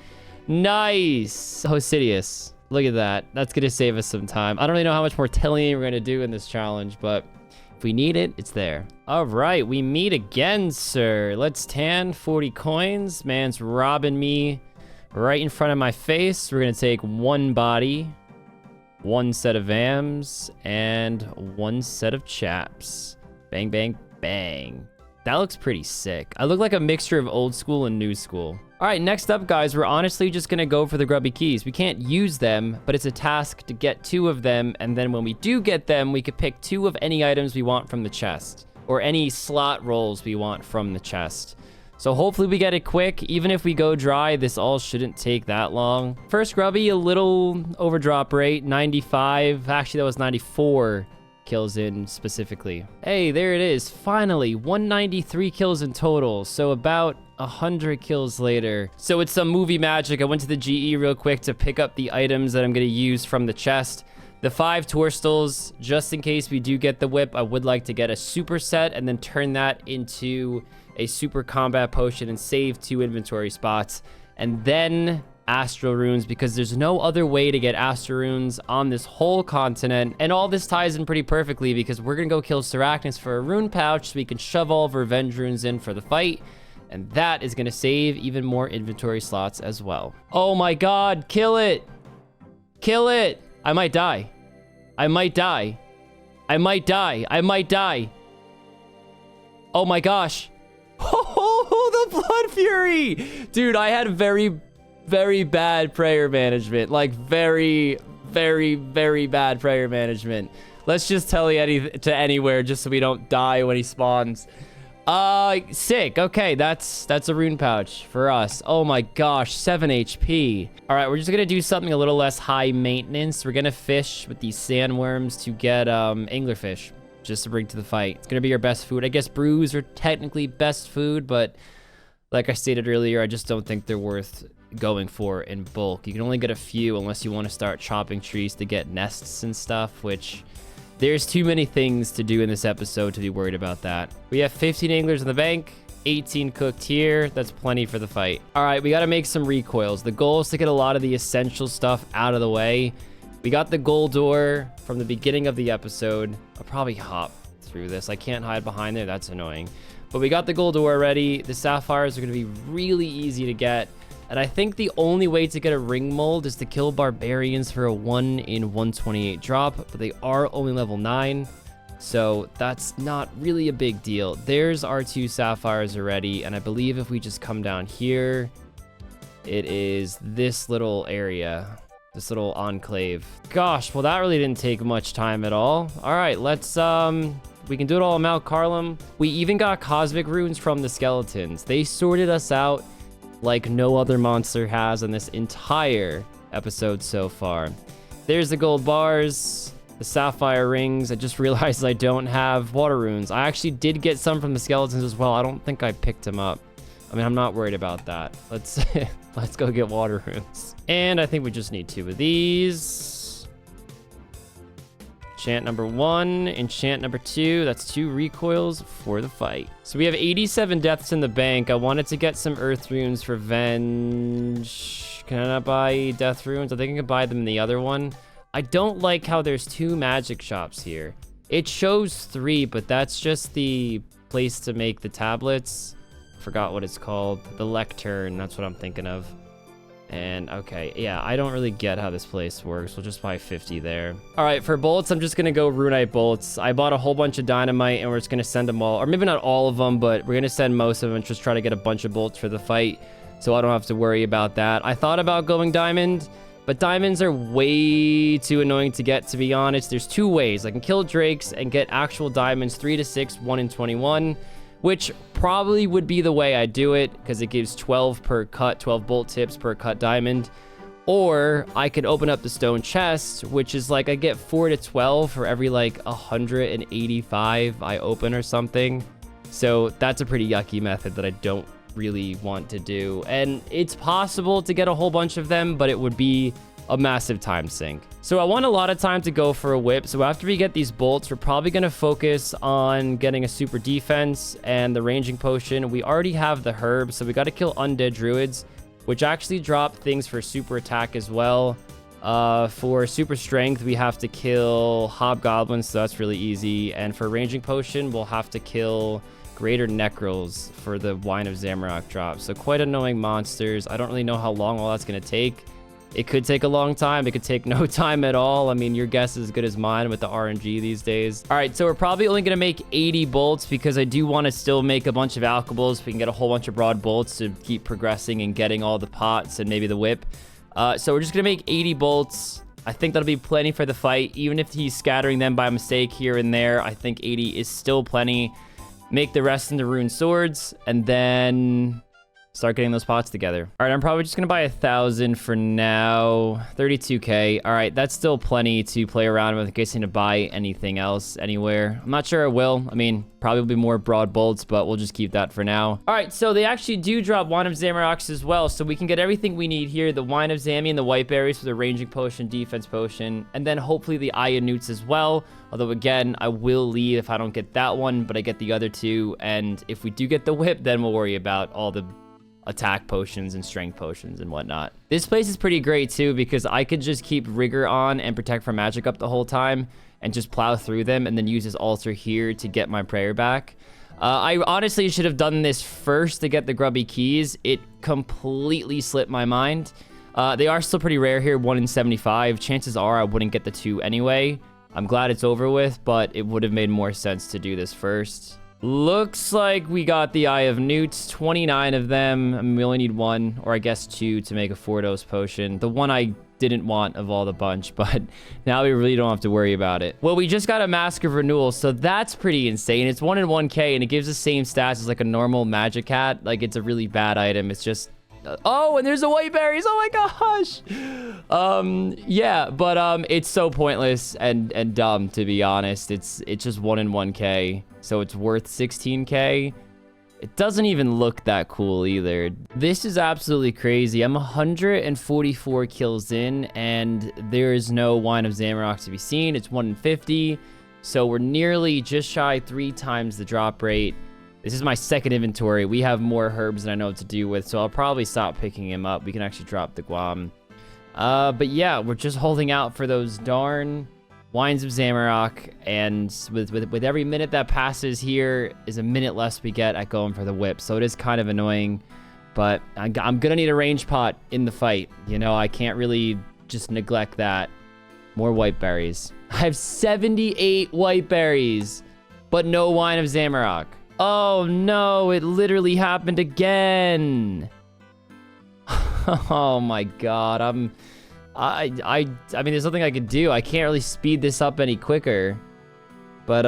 B: Nice. Hosidius. Look at that. That's going to save us some time. I don't really know how much more tellying we're going to do in this challenge, but if we need it, it's there. All right, we meet again, sir. Let's tan 40 coins. Man's robbing me right in front of my face. We're going to take one body, one set of AMs, and one set of chaps. Bang, bang, bang. That looks pretty sick. I look like a mixture of old school and new school. All right, next up, guys, we're honestly just going to go for the grubby keys. We can't use them, but it's a task to get 2 of them, and then when we do get them, we could pick 2 of any items we want from the chest, or any slot rolls we want from the chest. So hopefully we get it quick. Even if we go dry, this all shouldn't take that long. First grubby, a little overdrop rate, 95. Actually, that was 94 kills in specifically. Hey, there it is. Finally, 193 kills in total. So about 100 kills later. So it's some movie magic. I went to the GE real quick to pick up the items that I'm going to use from the chest. The 5 Torstals, just in case we do get the whip, I would like to get a super set and then turn that into a super combat potion and save 2 inventory spots. And then astral runes, because there's no other way to get astral runes on this whole continent. And all this ties in pretty perfectly, because we're gonna go kill Sarachnis for a rune pouch so we can shove all of our revenge runes in for the fight, and that is gonna save even more inventory slots as well. Oh my god, kill it! Kill it! I might die. I might die. I might die. I might die. Oh my gosh. Oh, the Blood Fury! Dude, I had very bad prayer management. Like, very bad prayer management. Let's just tell to anywhere just so we don't die when he spawns. Sick. Okay, that's a rune pouch for us. Oh my gosh, 7 HP. All right, we're just gonna do something a little less high maintenance. We're gonna fish with these sandworms to get anglerfish, just to bring to the fight. It's gonna be our best food. I guess brews are technically best food, but like I stated earlier, I just don't think they're worth going for in bulk. You can only get a few unless you want to start chopping trees to get nests and stuff, which there's too many things to do in this episode to be worried about that. We have 15 anglers in the bank, 18 cooked here. That's plenty for the fight. All right, we got to make some recoils. The goal is to get a lot of the essential stuff out of the way. We got the gold door from the beginning of the episode. I'll probably hop through this. I can't hide behind there. That's annoying. But we got the gold door already. The sapphires are going to be really easy to get. And I think the only way to get a ring mold is to kill barbarians for a 1 in 128 drop, but they are only level 9, so that's not really a big deal. There's our 2 sapphires already, and I believe if we just come down here, it is this little area, this little enclave. Gosh, well that really didn't take much time at all. All right, let's we can do it all in Mount Carlum. We even got cosmic runes from the skeletons. They sorted us out like no other monster has in this entire episode so far. There's the gold bars, the sapphire rings. I just realized I don't have water runes. I actually did get some from the skeletons as well. I don't think I picked them up. I mean, I'm not worried about that. Let's go get water runes. And I think we just need 2 of these. Enchant number 1, enchant number 2. That's 2 recoils for the fight. So we have 87 deaths in the bank. I wanted to get some earth runes for Venge. Can I not buy death runes? I think I can buy them in the other one. I don't like how there's 2 magic shops here. It shows 3, but that's just the place to make the tablets. Forgot what it's called. The lectern, that's what I'm thinking of. And okay, yeah, I don't really get how this place works. We'll just buy 50 there. All right, for bolts, I'm just gonna go runite bolts. I bought a whole bunch of dynamite and we're just gonna send them all, or maybe not all of them, but we're gonna send most of them, just try to get a bunch of bolts for the fight so I don't have to worry about that. I thought about going diamond, but diamonds are way too annoying to get, to be honest. There's 2 ways. I can kill drakes and get actual diamonds, 3 to 6, 1 in 21, which probably would be the way I do it because it gives 12 per cut, 12 bolt tips per cut diamond. Or I could open up the stone chest, which is like I get 4 to 12 for every like 185 I open or something. So that's a pretty yucky method that I don't really want to do. And it's possible to get a whole bunch of them, but it would be a massive time sink. So I want a lot of time to go for a whip. So after we get these bolts, we're probably going to focus on getting a super defense and the ranging potion. We already have the herb, so we got to kill undead druids, which actually drop things for super attack as well. For super strength, we have to kill hobgoblins, so that's really easy. And for ranging potion, we'll have to kill greater necrals for the wine of Zamorak drop. So quite annoying monsters. I don't really know how long all that's going to take. It could take a long time. It could take no time at all. I mean, your guess is as good as mine with the RNG these days. All right, so we're probably only going to make 80 bolts because I do want to still make a bunch of alchables. We can get a whole bunch of broad bolts to keep progressing and getting all the pots and maybe the whip. So we're just going to make 80 bolts. I think that'll be plenty for the fight. Even if he's scattering them by mistake here and there, I think 80 is still plenty. Make the rest into rune swords and then start getting those pots together. All right, I'm probably just gonna buy 1,000 for now. 32k. All right, that's still plenty to play around with in case I need to buy anything else anywhere. I'm not sure I will. I mean, probably will be more broad bolts, but we'll just keep that for now. All right, so they actually do drop Wine of Zamorak as well, so we can get everything we need here. The Wine of Zami and the white berries for the ranging potion, defense potion, and then hopefully the Eye of Newts as well. Although again, I will leave if I don't get that one, but I get the other 2. And if we do get the whip, then we'll worry about all the attack potions and strength potions and whatnot. This place is pretty great too because I could just keep rigor on and protect from magic up the whole time and just plow through them and then use this altar here to get my prayer back. I honestly should have done this first to get the grubby keys. It completely slipped my mind. They are still pretty rare here, 1 in 75. Chances are I wouldn't get the 2 anyway. I'm glad it's over with, but it would have made more sense to do this first. Looks like we got the Eye of Newts, 29 of them. I mean, we only need 1, or I guess 2 to make a 4-dose potion. The one I didn't want of all the bunch, but now we really don't have to worry about it. Well, we just got a Mask of Renewal, so that's pretty insane. It's 1 in 1k, and it gives the same stats as like a normal magic hat. Like, it's a really bad item. It's just... Oh, and there's the white berries. Oh my gosh. Yeah, but it's so pointless and dumb, to be honest. It's just 1 in 1k, so it's worth 16k. It doesn't even look that cool either. This is absolutely crazy. I'm 144 kills in, and there is no Wine of Zamorak to be seen. It's 1 in 50, so we're nearly just shy 3 times the drop rate. This is my second inventory. We have more herbs than I know what to do with, so I'll probably stop picking him up. We can actually drop the Guam. But yeah, we're just holding out for those darn Wines of Zamorak, and with every minute that passes here is a minute less we get at going for the whip, so it is kind of annoying, but I'm gonna need a range pot in the fight. You know, I can't really just neglect that. More white berries. I have 78 white berries, but no Wine of Zamorak. Oh no, it literally happened again. Oh my god, I mean, there's nothing I could do. I can't really speed this up any quicker. But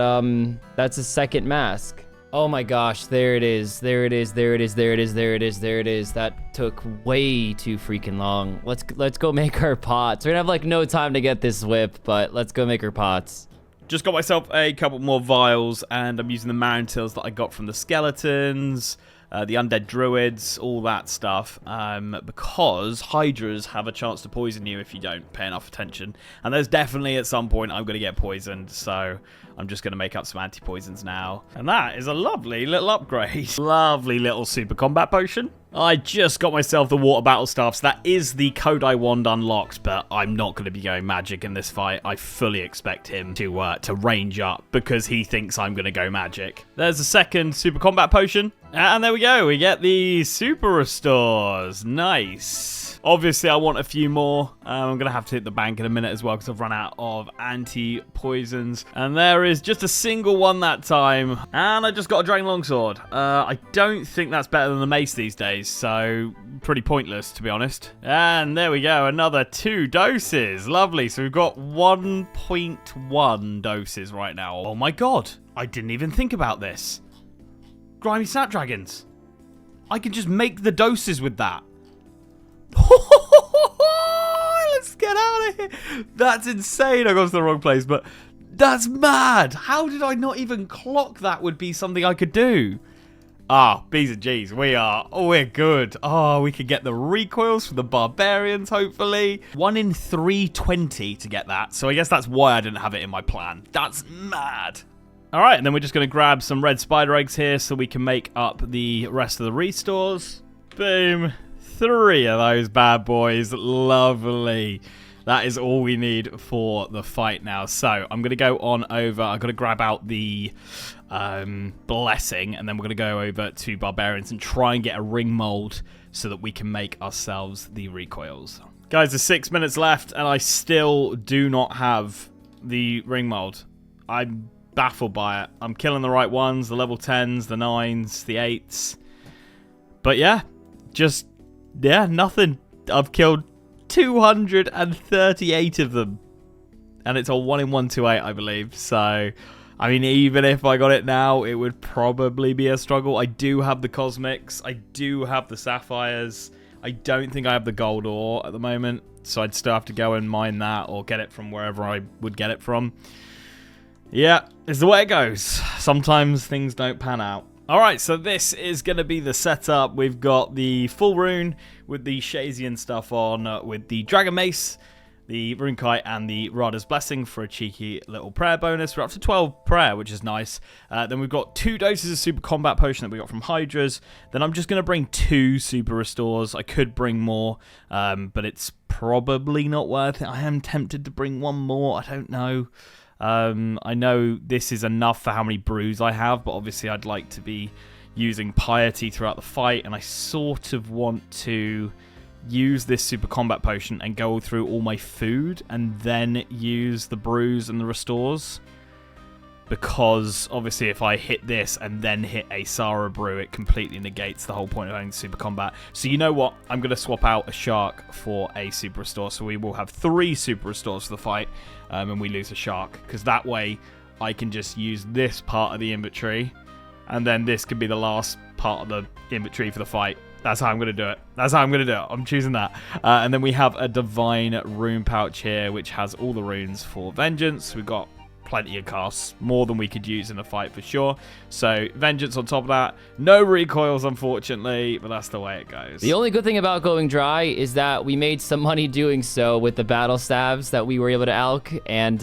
B: that's a second mask. Oh my gosh, there it is. There it is. There it is. There it is. There it is. There it is. That took way too freaking long. Let's go make our pots. We're gonna have like no time to get this whip, but let's go make our pots.
A: Just got myself a couple more vials, and I'm using the mantles that I got from the skeletons. the undead druids, all that stuff, because hydras have a chance to poison you if you don't pay enough attention. And there's definitely at some point I'm going to get poisoned, so I'm just going to make up some anti-poisons now. And that is a lovely little upgrade. Lovely little super combat potion. I just got myself the water battle staff, so that is the Kodai wand unlocked, but I'm not going to be going magic in this fight. I fully expect him to range up because he thinks I'm going to go magic. There's a second super combat potion, and there we go. We get the super restores. Nice. Obviously, I want a few more. I'm going to have to hit the bank in a minute as well because I've run out of anti-poisons. And there is just a single one that time. And I just got a Dragon Longsword. I don't think that's better than the mace these days, so pretty pointless, to be honest. And there we go, another 2 doses. Lovely. So we've got 1.1 doses right now. Oh my god, I didn't even think about this. Grimy Snapdragons. I can just make the doses with that. Let's get out of here. That's insane. I got to the wrong place, but that's mad. How did I not even clock that would be something I could do? Ah, B's and G's. We're good. Oh, we could get the recoils for the barbarians, hopefully. 1 in 320 to get that. So I guess that's why I didn't have it in my plan. That's mad. All right, and then we're just going to grab some red spider eggs here so we can make up the rest of the restores. Boom. 3 of those bad boys. Lovely. That is all we need for the fight now. So I'm going to go on over. I've got to grab out the blessing, and then we're going to go over to barbarians and try and get a ring mold so that we can make ourselves the recoils. Guys, there's 6 minutes left, and I still do not have the ring mold. I'm baffled by it. I'm killing the right ones, the level 10s, the 9s, the 8s. But yeah, nothing. I've killed 238 of them. And it's a 1 in 128, I believe. So, I mean, even if I got it now, it would probably be a struggle. I do have the cosmics. I do have the sapphires. I don't think I have the gold ore at the moment. So I'd still have to go and mine that or get it from wherever I would get it from. Yeah, it's the way it goes. Sometimes things don't pan out. Alright, so this is going to be the setup. We've got the full rune with the Shazian stuff on, with the Dragon Mace, the Rune Kite, and the Rada's Blessing for a cheeky little prayer bonus. We're up to 12 prayer, which is nice. Then we've got 2 doses of Super Combat Potion that we got from Hydras. Then I'm just going to bring 2 Super Restores. I could bring more, but it's probably not worth it. I am tempted to bring one more. I don't know. I know this is enough for how many brews I have, but obviously I'd like to be using piety throughout the fight, and I sort of want to use this super combat potion and go through all my food and then use the brews and the restores, because obviously if I hit this and then hit a Sara brew, it completely negates the whole point of having super combat. So you know what? I'm going to swap out a shark for a super restore, so we will have 3 super restores for the fight, and we lose a shark, because that way I can just use this part of the inventory, and then this could be the last part of the inventory for the fight. That's how I'm going to do it. That's how I'm going to do it. I'm choosing that. And then we have a divine rune pouch here, which has all the runes for vengeance. We've got plenty of casts, more than we could use in a fight for sure. So vengeance on top of that. No recoils, unfortunately, but that's the way it goes.
B: The only good thing about going dry is that we made some money doing so with the battle stabs that we were able to alch, and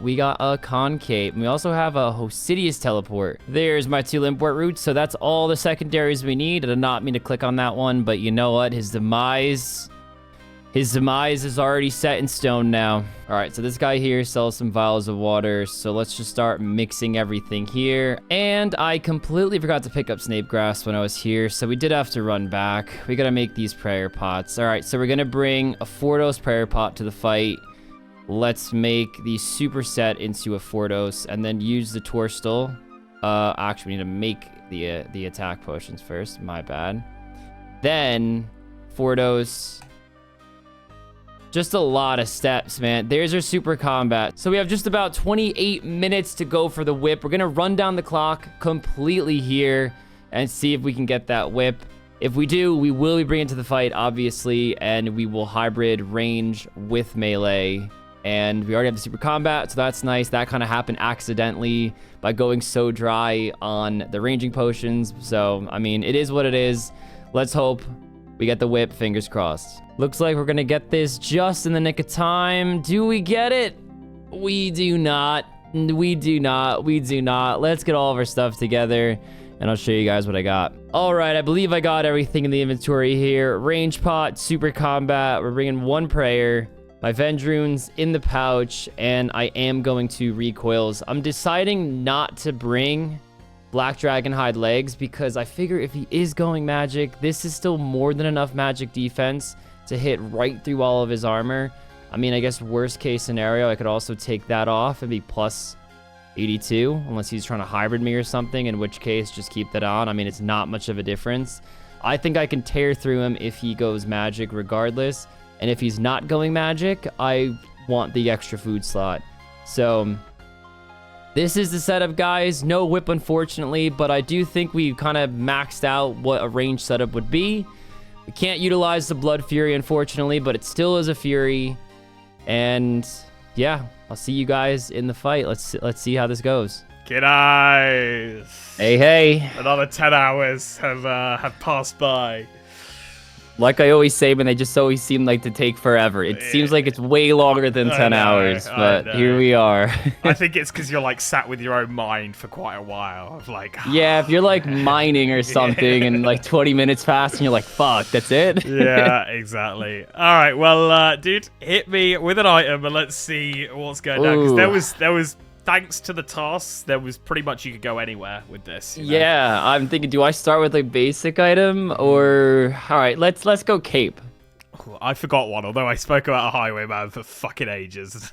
B: we got a concave. And we also have a Hosidius teleport. There's my 2 Limport roots, so that's all the secondaries we need. I did not mean to click on that one, but you know what? His demise is already set in stone now. All right, so this guy here sells some vials of water, so let's just start mixing everything here. And I completely forgot to pick up snape grass when I was here, so we did have to run back. We gotta make these prayer pots. All right, so we're gonna bring a 4-dose prayer pot to the fight. Let's make the superset into a 4-dose and then use the Torstal. Actually, we need to make the attack potions first. My bad. Then 4-dose. Just a lot of steps, man. There's our super combat. So we have just about 28 minutes to go for the whip. We're gonna run down the clock completely here and see if we can get that whip. If we do, we will be bringing it to the fight, obviously, and we will hybrid range with melee. And we already have the super combat, so that's nice. That kind of happened accidentally by going so dry on the ranging potions. So, I mean, it is what it is. Let's hope we get the whip, fingers crossed. Looks like we're gonna get this just in the nick of time. Do we get it? We do not. We do not. We do not. Let's get all of our stuff together, and I'll show you guys what I got. All right, I believe I got everything in the inventory here. Range pot, super combat. We're bringing 1 prayer. My Venge runes in the pouch, and I am going to recoils. I'm deciding not to bring Black Dragon Hide legs because I figure if he is going magic, this is still more than enough magic defense to hit right through all of his armor. I mean, I guess worst case scenario, I could also take that off and be plus 82, unless he's trying to hybrid me or something, in which case just keep that on. I mean, it's not much of a difference. I think I can tear through him if he goes magic regardless. And if he's not going magic, I want the extra food slot. So this is the setup, guys. No whip, unfortunately, but I do think we kind of maxed out what a range setup would be. We can't utilize the Blood Fury, unfortunately, but it still is a Fury. And yeah, I'll see you guys in the fight. Let's see how this goes.
A: G'day.
B: Hey.
A: Another 10 hours have passed by.
B: Like I always say, when they just always seem like to take forever. It seems like it's way longer than 10 hours, but here we are.
A: I think it's because you're like sat with your own mind for quite a while. Of like,
B: yeah, if you're like mining or something and like 20 minutes pass and you're like, fuck, that's it?
A: Yeah, exactly. All right, well, dude, hit me with an item and let's see what's going down. Because there was thanks to the tasks, there was pretty much you could go anywhere with this. You know?
B: Yeah, I'm thinking, do I start with a basic item or all right, let's go cape.
A: Ooh, I forgot one, although I spoke about a highwayman for fucking ages.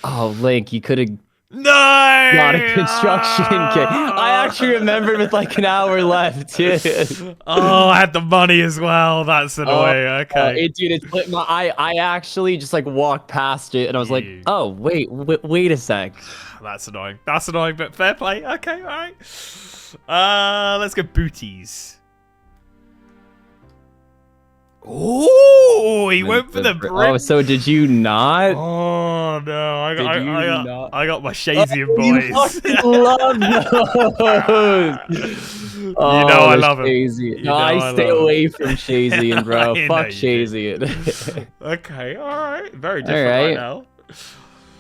B: Oh, Link, you could have
A: not
B: a construction kit. I actually remembered with like an hour left.
A: Oh, I had the money as well. That's annoying. Okay.
B: Dude, it's like I actually just like walked past it and I was like, oh wait a sec.
A: That's annoying. That's annoying, but fair play. Okay, all right. Let's go booties. Oh, he went for the brick.
B: Oh, so did you not?
A: Oh no, I got my Shazian boys.
B: You love those.
A: You know I love him.
B: No, I stay away from Shazian, bro. Fuck Shazian.
A: Okay, all right. Very different right now.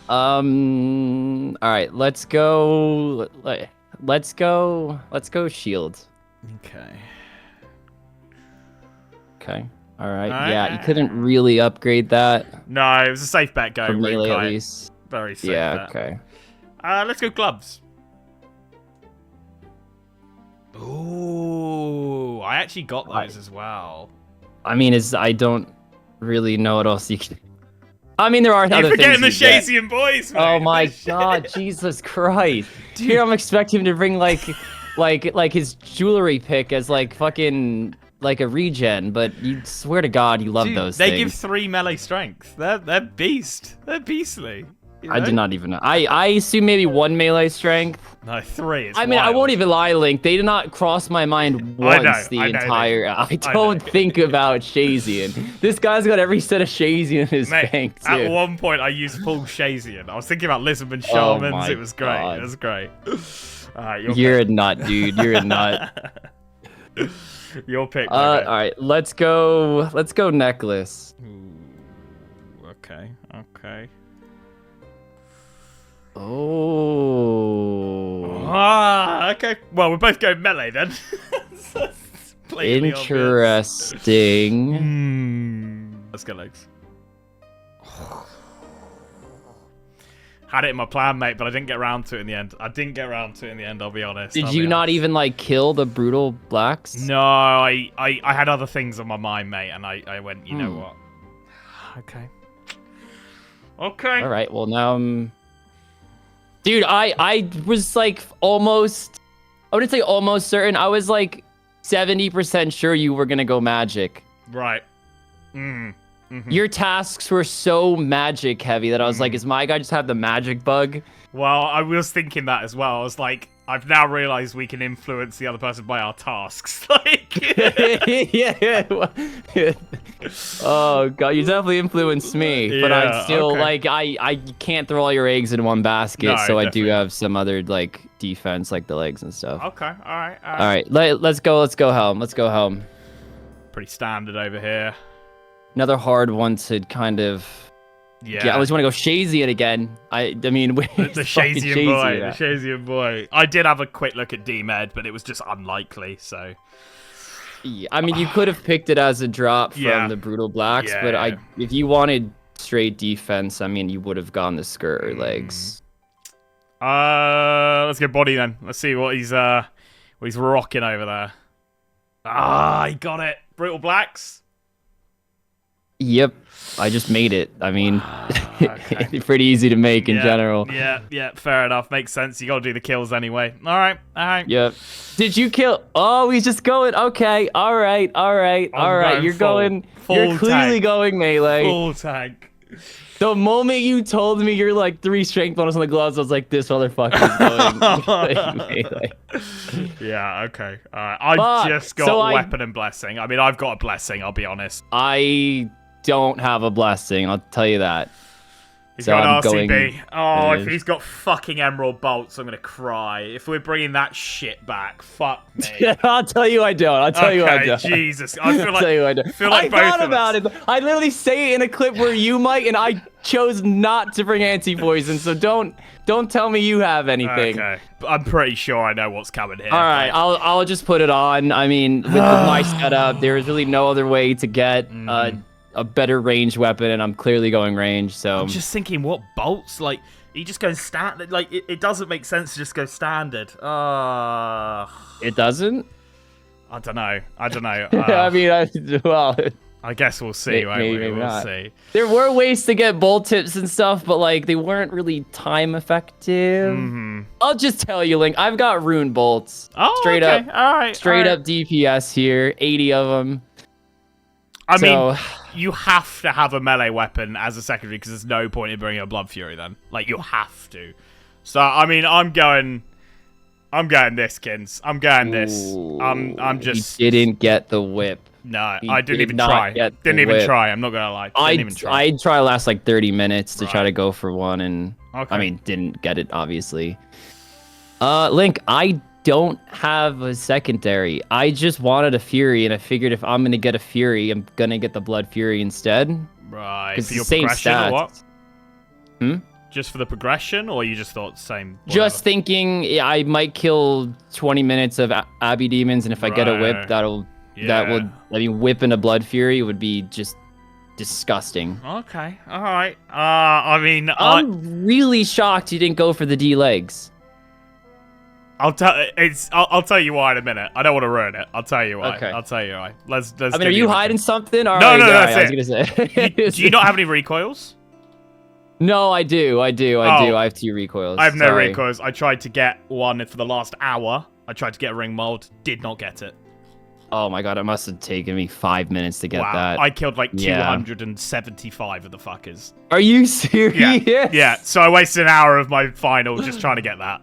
B: All right, let's go. Let's go shield. Okay. All right. Yeah, you couldn't really upgrade that.
A: No, it was a safe bet going.
B: For melee, at least.
A: Very safe.
B: Yeah.
A: bet.
B: Okay.
A: Let's go gloves. Ooh, I actually got those as well.
B: I mean, I don't really know what else you can. I mean, there are other things.
A: You're forgetting the Shazian boys, mate.
B: Oh my god, Jesus Christ! Dude. Here I'm expecting him to bring like his jewelry pick as like fucking. Like a regen, but you swear to God you love those things.
A: They give 3 melee strength. They're beast. They're beastly. You know?
B: I did not even know. I assume maybe 1 melee strength.
A: No, 3. It's
B: I mean,
A: wild.
B: I won't even lie, Link. They did not cross my mind once the entire. I don't think about Shazian. This guy's got every set of Shazian in his bank too.
A: At one point, I used full Shazian. I was thinking about Lisbon Shamans. It was great.
B: God.
A: It was great.
B: You're a nut, dude. You're a nut.
A: Your pick.
B: All right, let's go necklace.
A: Ooh, okay.
B: Oh.
A: Okay. Well, we're both going melee then.
B: Interesting.
A: Let's go legs. Had it in my plan, mate, but I didn't get around to it in the end. I'll be honest.
B: Did you not even, like, kill the brutal blacks?
A: No, I had other things on my mind, mate, and I went, you know what? Okay. All
B: right, well, now Dude, I was, like, almost... I wouldn't say almost certain. I was, like, 70% sure you were gonna go magic.
A: Right.
B: Your tasks were so magic heavy that I was like, is my guy just have the magic bug?
A: Well, I was thinking that as well. I was like, I've now realized we can influence the other person by our tasks. Like,
B: Yeah. Oh god, you definitely influenced me, but I still like I can't throw all your eggs in one basket,
A: No,
B: so I
A: definitely.
B: do have some other like defense, like the legs and stuff.
A: Okay, all right.
B: All right, let's go home. Let's go home.
A: Pretty standard over here.
B: Another hard one to kind of. Yeah, I always want to go Shazian again. I mean,
A: the Shazian boy, the Shazian boy. I did have a quick look at D-Med, but it was just unlikely, so.
B: Yeah, I mean, you could have picked it as a drop from the Brutal Blacks, but if you wanted straight defense, I mean, you would have gone the skirt or legs.
A: Let's go body then. Let's see what he's rocking over there. Ah, he got it. Brutal Blacks.
B: Yep, I just made it. I mean, pretty easy to make in general.
A: Yeah, fair enough. Makes sense. You gotta do the kills anyway. All right.
B: Yep. Did you kill? Oh, he's just going. Okay. All right. You're clearly going melee.
A: Full tank.
B: The moment you told me you're like 3 strength bonus on the gloves, I was like, this motherfucker's going melee.
A: Yeah. Okay. All right. I just got weapon and blessing. I mean, I've got a blessing. I'll be honest.
B: I don't have a blessing, I'll tell you that.
A: He's got an RCB. Oh, if he's got fucking emerald bolts, I'm gonna cry. If we're bringing that shit back, fuck me.
B: I'll tell you I don't. I'll tell you I don't.
A: Jesus. I feel like,
B: tell you I don't. I thought about it. I literally say it in a clip where you might, and I chose not to bring anti-poison, so don't tell me you have anything.
A: Okay. I'm pretty sure I know what's coming here.
B: All right, I'll just put it on. I mean, with my setup, there is really no other way to get a better range weapon, and I'm clearly going range, so.
A: I'm just thinking, what bolts? Like, he just goes standard. Like, it doesn't make sense to just go standard.
B: It doesn't?
A: I don't know.
B: I mean, well.
A: I guess we'll see,
B: maybe
A: we'll see.
B: There were ways to get bolt tips and stuff, but, like, they weren't really time effective. I'll just tell you, Link, I've got rune bolts.
A: Oh,
B: straight
A: okay.
B: up.
A: All right.
B: Straight up DPS here. 80 of them.
A: I mean, you have to have a melee weapon as a secondary because there's no point in bringing a Blood Fury then. Like, you have to. So, I mean, I'm going this, Kins. I'm going this. I'm just...
B: He didn't get the whip.
A: No, I didn't even try. Didn't even try. I'm not going to lie. Didn't even try.
B: I'd try last like 30 minutes to try to go for one, and I mean, didn't get it, obviously. Link, I don't have a secondary. I just wanted a Fury, and I figured if I'm gonna get a Fury, I'm gonna get the Blood Fury instead.
A: Right.
B: It's
A: for
B: the
A: your
B: same
A: progression
B: stats.
A: or what? Just for the progression, or you just thought same? Whatever?
B: Just thinking, I might kill 20 minutes of Abbey Demons, and if I get a whip, that will. I mean, whipping a Blood Fury would be just disgusting.
A: Okay. All right. I mean,
B: I'm really shocked you didn't go for the D legs.
A: I'll tell you why in a minute. I don't want to ruin it. I'll tell you why.
B: Okay.
A: I'll tell you why. Let's
B: I mean, are you hiding something? All
A: no,
B: right,
A: that's
B: I
A: it.
B: was gonna say.
A: Do you not have any recoils?
B: No, I do. I have 2 recoils.
A: I have no recoils. I tried to get one for the last hour. I tried to get a ring mold. Did not get it.
B: Oh my god, it must have taken me 5 minutes to get that.
A: I killed like 275 of the fuckers.
B: Are you serious?
A: Yeah, so I wasted an hour of my final just trying to get that.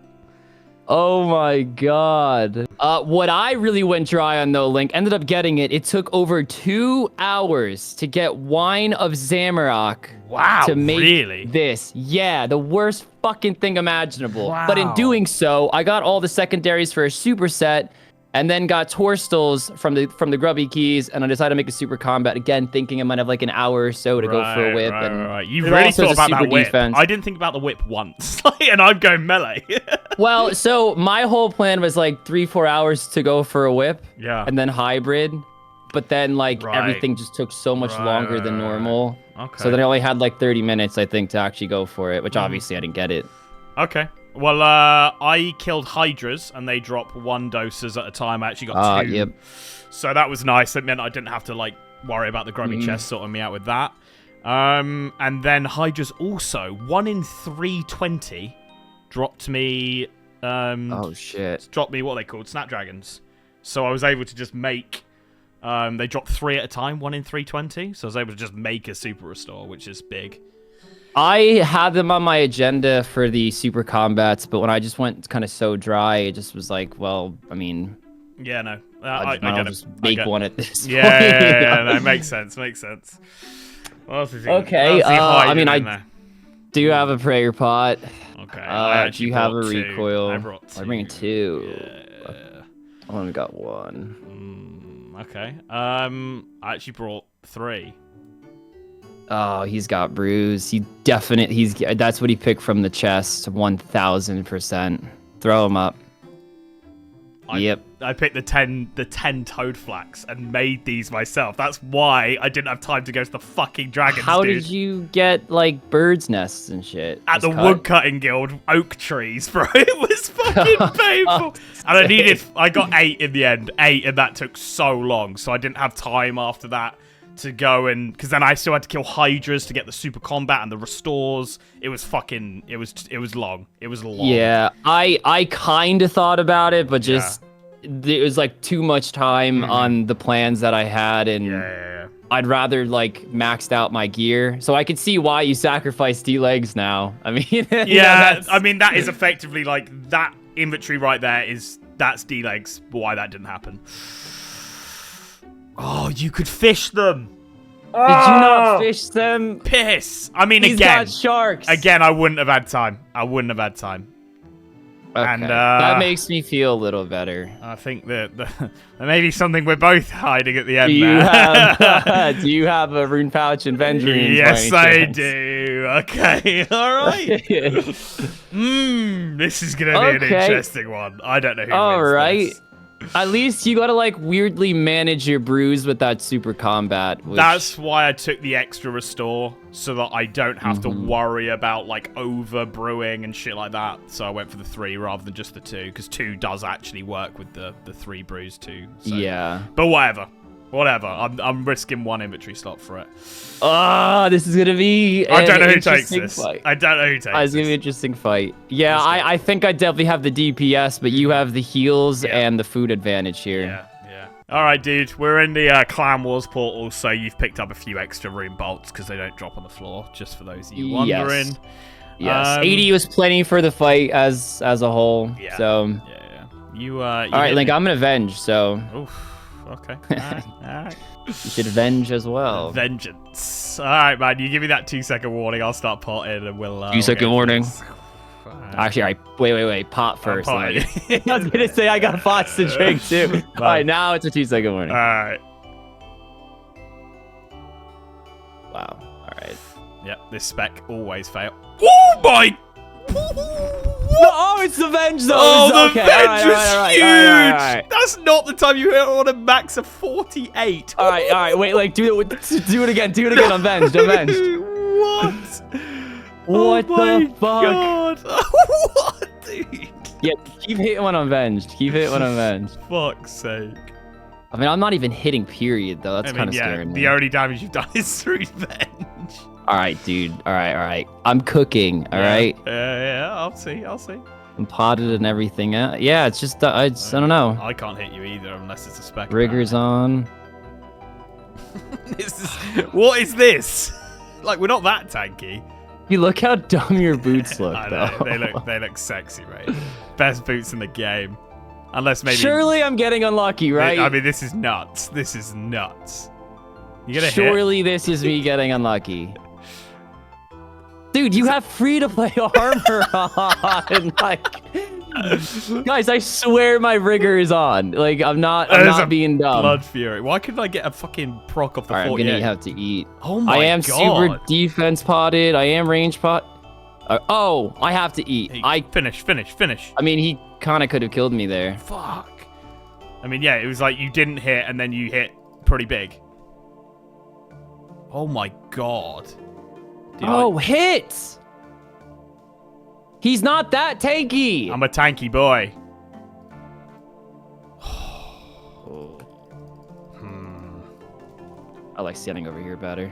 B: Oh my god. What I really went dry on though, Link, ended up getting it. It took over 2 hours to get Wine of Zamorak.
A: Wow,
B: to make
A: really?
B: this. Yeah, the worst fucking thing imaginable. Wow. But in doing so, I got all the secondaries for a superset, and then got Torstals from the Grubby keys, and I decided to make a super combat again, thinking I might have like an hour or so to go for a whip.
A: Right. You really thought about that whip. Defense. I didn't think about the whip once, and I'm going melee.
B: Well, so my whole plan was like 3-4 hours to go for a whip, and then hybrid, but then like everything just took so much longer than normal. Okay. So then I only had like 30 minutes, I think, to actually go for it, which obviously I didn't get it.
A: Okay. Well, I killed Hydras, and they drop 1 doses at a time. I actually got 2.
B: Yep.
A: So that was nice. It meant I didn't have to, like, worry about the Grubby chest sorting me out with that. And then Hydras also, 1 in 320, dropped me...
B: oh, shit.
A: Dropped me what they called Snapdragons. So I was able to just make... they dropped 3 at a time, 1 in 320. So I was able to just make a super restore, which is big.
B: I had them on my agenda for the super combats, but when I just went kind of so dry, it just was like, well, I mean,
A: Yeah, no.
B: I
A: get it.
B: just make one at this point.
A: Yeah, no, makes sense. What else is he?
B: Okay, I mean, I do have a prayer pot.
A: Okay.
B: Do you have a
A: two.
B: recoil?
A: I brought 2.
B: I'm bringing 2.
A: Yeah.
B: I only got 1.
A: Okay. I actually brought 3.
B: Oh, he's got bruise. That's what he picked from the chest. 1000%. Throw him up. Yep.
A: I picked the 10 toad flax and made these myself. That's why I didn't have time to go to the fucking dragons.
B: How
A: dude.
B: did you get like birds' nests and shit?
A: At the woodcutting guild, oak trees, bro. It was fucking painful. And I got 8 in the end. 8, and that took so long. So I didn't have time after that to go because then I still had to kill hydras to get the super combat and the restores. It was long. It was long.
B: Yeah, I kind of thought about it, but just it was like too much time on the plans that I had, and I'd rather like maxed out my gear. So I could see why you sacrificed D-legs now. I mean,
A: I mean that is effectively like that inventory right there that's D-legs. Why that didn't happen. Oh, you could fish them.
B: Did you not fish them?
A: Piss. I mean,
B: He's
A: again.
B: got sharks.
A: Again, I wouldn't have had time.
B: Okay.
A: And
B: that makes me feel a little better.
A: I think that there may be something we're both hiding at the end.
B: Do you have a rune pouch and venge runes?
A: Yes, I do. Okay, all right. This is gonna be an interesting one. I don't know who wins this.
B: At least you gotta like weirdly manage your bruise with that super combat.
A: That's why I took the extra restore, so that I don't have to worry about like over brewing and shit like that. So I went for the 3 rather than just the 2, because 2 does actually work with the 3 brews too. So.
B: Yeah.
A: But whatever. I'm risking 1 inventory slot for it.
B: This is gonna be.
A: I don't know who takes this. I don't know who takes this.
B: It's gonna be an interesting fight. Yeah, I think I definitely have the DPS, but you have the heals and the food advantage here.
A: Yeah. All right, dude. We're in the Clan Wars portal, so you've picked up a few extra rune bolts because they don't drop on the floor. Just for those of you wondering.
B: Yes. 80 was plenty for the fight as a whole.
A: Yeah.
B: So.
A: Yeah. You
B: all right, Link. I'm gonna avenge. So.
A: Oof. Okay. All right.
B: You should avenge as well.
A: Vengeance. All right, man. You give me that 2-second warning. I'll start potting, and we'll.
B: 2-second warning. Actually, wait. Pot first. I was gonna say I got pots to drink too. All right, now it's a 2-second warning.
A: All right.
B: Wow. All right.
A: Yep. This spec always fail. Oh my.
B: Oh, it's the Venge Zone!
A: Oh, the Venge is huge!
B: Right.
A: That's not the time you hit on a max of 48.
B: Alright, wait, like, do it again on Venge, What the fuck?
A: God. What, dude?
B: Yeah, keep hitting one on Venge.
A: Fuck's sake.
B: I mean, I'm not even hitting period, though. That's kind of scary.
A: The only damage you've done is through Venge.
B: Alright, dude. Alright. I'm cooking, alright?
A: Yeah, I'll see.
B: I'm potted and everything. Yeah, it's just, I don't know.
A: I can't hit you either unless it's a spec.
B: Rigger's on.
A: What is this? Like, we're not that tanky.
B: You look how dumb your boots look, though.
A: They look sexy, right? Best boots in the game. Unless maybe...
B: Surely I'm getting unlucky, right?
A: I mean, this is nuts. You gonna
B: Surely this is me getting unlucky. Dude, you have free-to-play armor on. Like, guys, I swear my rigor is on. Like, I'm not being dumb.
A: Blood Fury. Why couldn't I get a fucking proc off the 48?
B: I'm gonna have to eat.
A: Oh my god.
B: I am super defense potted. I am range pot. I have to eat.
A: Finish.
B: I mean, he kind of could have killed me there.
A: Fuck. I mean, yeah, it was like you didn't hit and then you hit pretty big. Oh my god.
B: Hits! He's not that tanky.
A: I'm a tanky boy.
B: I like standing over here better.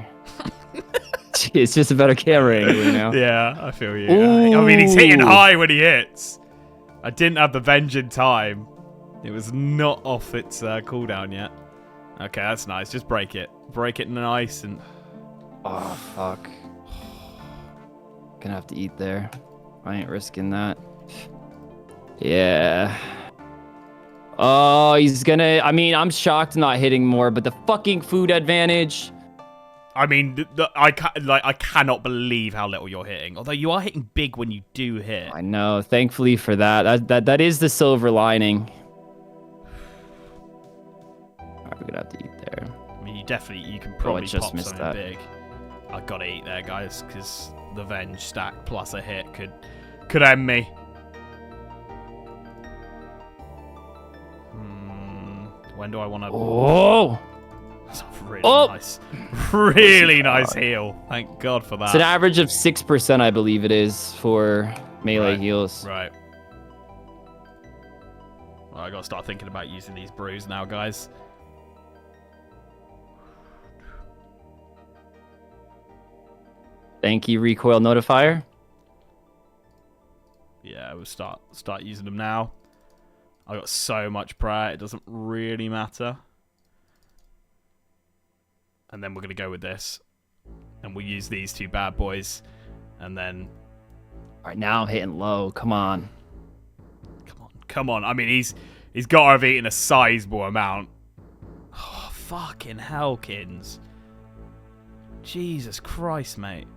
B: It's just a better camera angle, you know?
A: Yeah, I feel you. I mean, he's hitting high when he hits. I didn't have the Venge in time. It was not off its cooldown yet. Okay, that's nice. Just break it. Break it nice and...
B: Oh, fuck. Gonna have to eat there. I ain't risking that. Yeah. Oh, he's gonna... I mean, I'm shocked not hitting more, but the fucking food advantage...
A: I mean, I cannot believe how little you're hitting. Although you are hitting big when you do hit.
B: I know. Thankfully for that. That is the silver lining. Alright, we're gonna have to eat there.
A: I mean, you can probably
B: just
A: pop
B: missed
A: something
B: that.
A: big. I gotta eat there, guys, because the Venge stack plus a hit could end me. When do I want to...
B: Oh!
A: That's a really nice heal. Thank God for that.
B: It's an average of 6%, I believe it is, for melee heals.
A: Right. Well, I gotta start thinking about using these brews now, guys.
B: Thank you, recoil notifier.
A: Yeah, we'll start using them now. I got so much prayer, it doesn't really matter. And then we're gonna go with this, and we'll use these two bad boys, and then.
B: All right, now I'm hitting low. Come on.
A: Come on. I mean, he's got to have eaten a sizable amount. Oh, fucking hellkins. Jesus Christ, mate.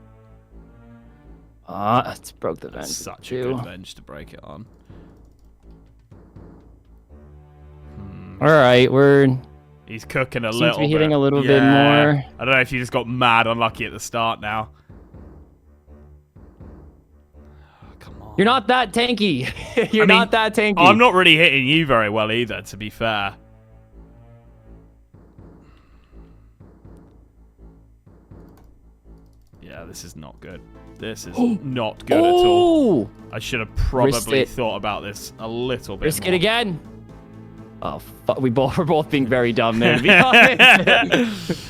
B: It's broke the venge.
A: Such a good venge to break it on.
B: All right,
A: He's cooking a
B: seems
A: little
B: to be hitting
A: bit.
B: a little bit more.
A: I don't know if you just got mad unlucky at the start now. Oh, come on.
B: You're not that tanky. You're not that tanky.
A: I'm not really hitting you very well either, to be fair. Yeah, this is not good. This is not good at all. I should have probably thought about this a little bit
B: Risk
A: more.
B: it again. Oh, fuck. We're both being very dumb there, to be honest.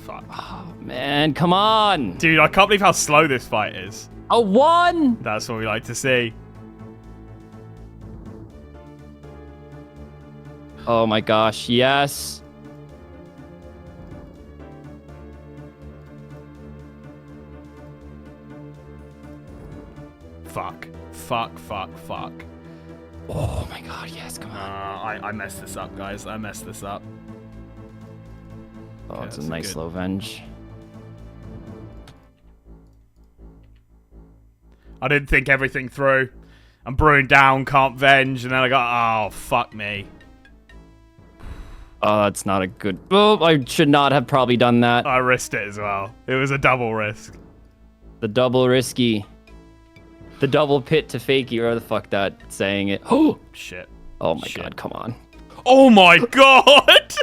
A: Fuck.
B: Oh, man, come on.
A: Dude, I can't believe how slow this fight is.
B: A 1?
A: That's what we like to see.
B: Oh my gosh, yes.
A: Fuck.
B: Oh my god, yes, come on.
A: I messed this up, guys. I messed this up.
B: Oh,
A: Okay,
B: it's a
A: that's
B: nice
A: good.
B: low venge.
A: I didn't think everything through. I'm brewing down, can't venge, and then I got, oh, fuck me.
B: Oh, that's not a good... Oh, I should not have probably done that.
A: I risked it as well. It was a double risk.
B: The double risky. The double pit to fakey, or the fuck that saying it. Oh,
A: Shit.
B: oh my god, come on.
A: Oh my god!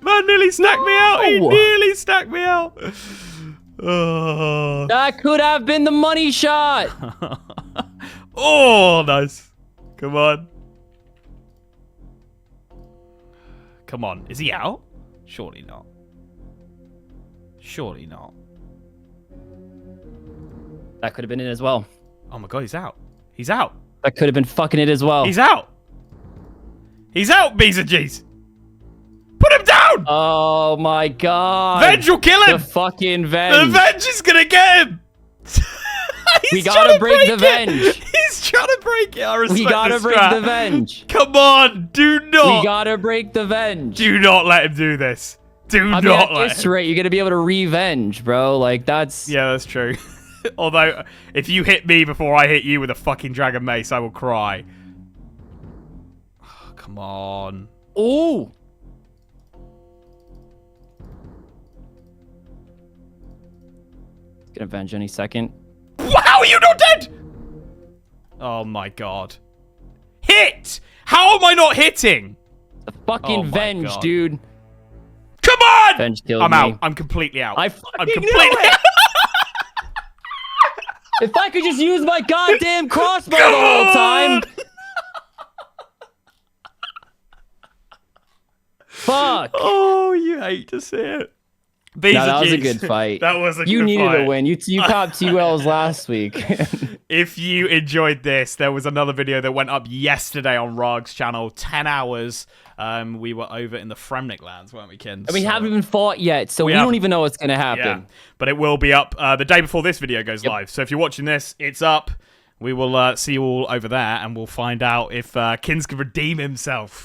A: Man nearly stacked me out. He nearly stacked me out. Oh.
B: That could have been the money shot.
A: Oh, nice. Come on. Come on. Is he out? Surely not. Surely not.
B: That could have been it as well.
A: Oh my god, he's out. He's out.
B: That could have been fucking it as well.
A: He's out. He's out, B's and G's. Put him down!
B: Oh my god.
A: Venge will kill him!
B: The fucking venge.
A: The Venge is gonna get him!
B: We gotta break the venge.
A: He's trying to break it. I respect
B: We gotta break the venge.
A: Come on, do not.
B: We gotta break the venge.
A: Do not let him do this. Do
B: I mean,
A: not
B: at
A: let
B: this
A: him.
B: rate, you're gonna be able to revenge, bro. Like, that's...
A: Yeah, that's true. Although, if you hit me before I hit you with a fucking dragon mace, I will cry. Oh, come on.
B: Ooh. Gonna avenge any second.
A: Wow, are you not dead? Oh my god. Hit! How am I not hitting?
B: The fucking
A: Oh my
B: venge,
A: God.
B: dude.
A: Come on!
B: Venge killed
A: I'm
B: me.
A: out. I'm completely out.
B: I
A: I'm
B: fucking
A: completely
B: knew it! If I could just use my goddamn crossbow the
A: Come
B: whole time.
A: on!
B: Fuck.
A: Oh, you hate to see it.
B: No, that was a good fight.
A: That was a good fight.
B: You needed a win. You copped 2 L's last week.
A: If you enjoyed this, there was another video that went up yesterday on Rargh's channel, 10 hours. We were over in the Fremnik lands, weren't we, Kins?
B: And we haven't even fought yet, so we don't even know what's going to happen.
A: Yeah, but it will be up the day before this video goes live. So if you're watching this, it's up. we will see you all over there, and we'll find out if Kins can redeem himself.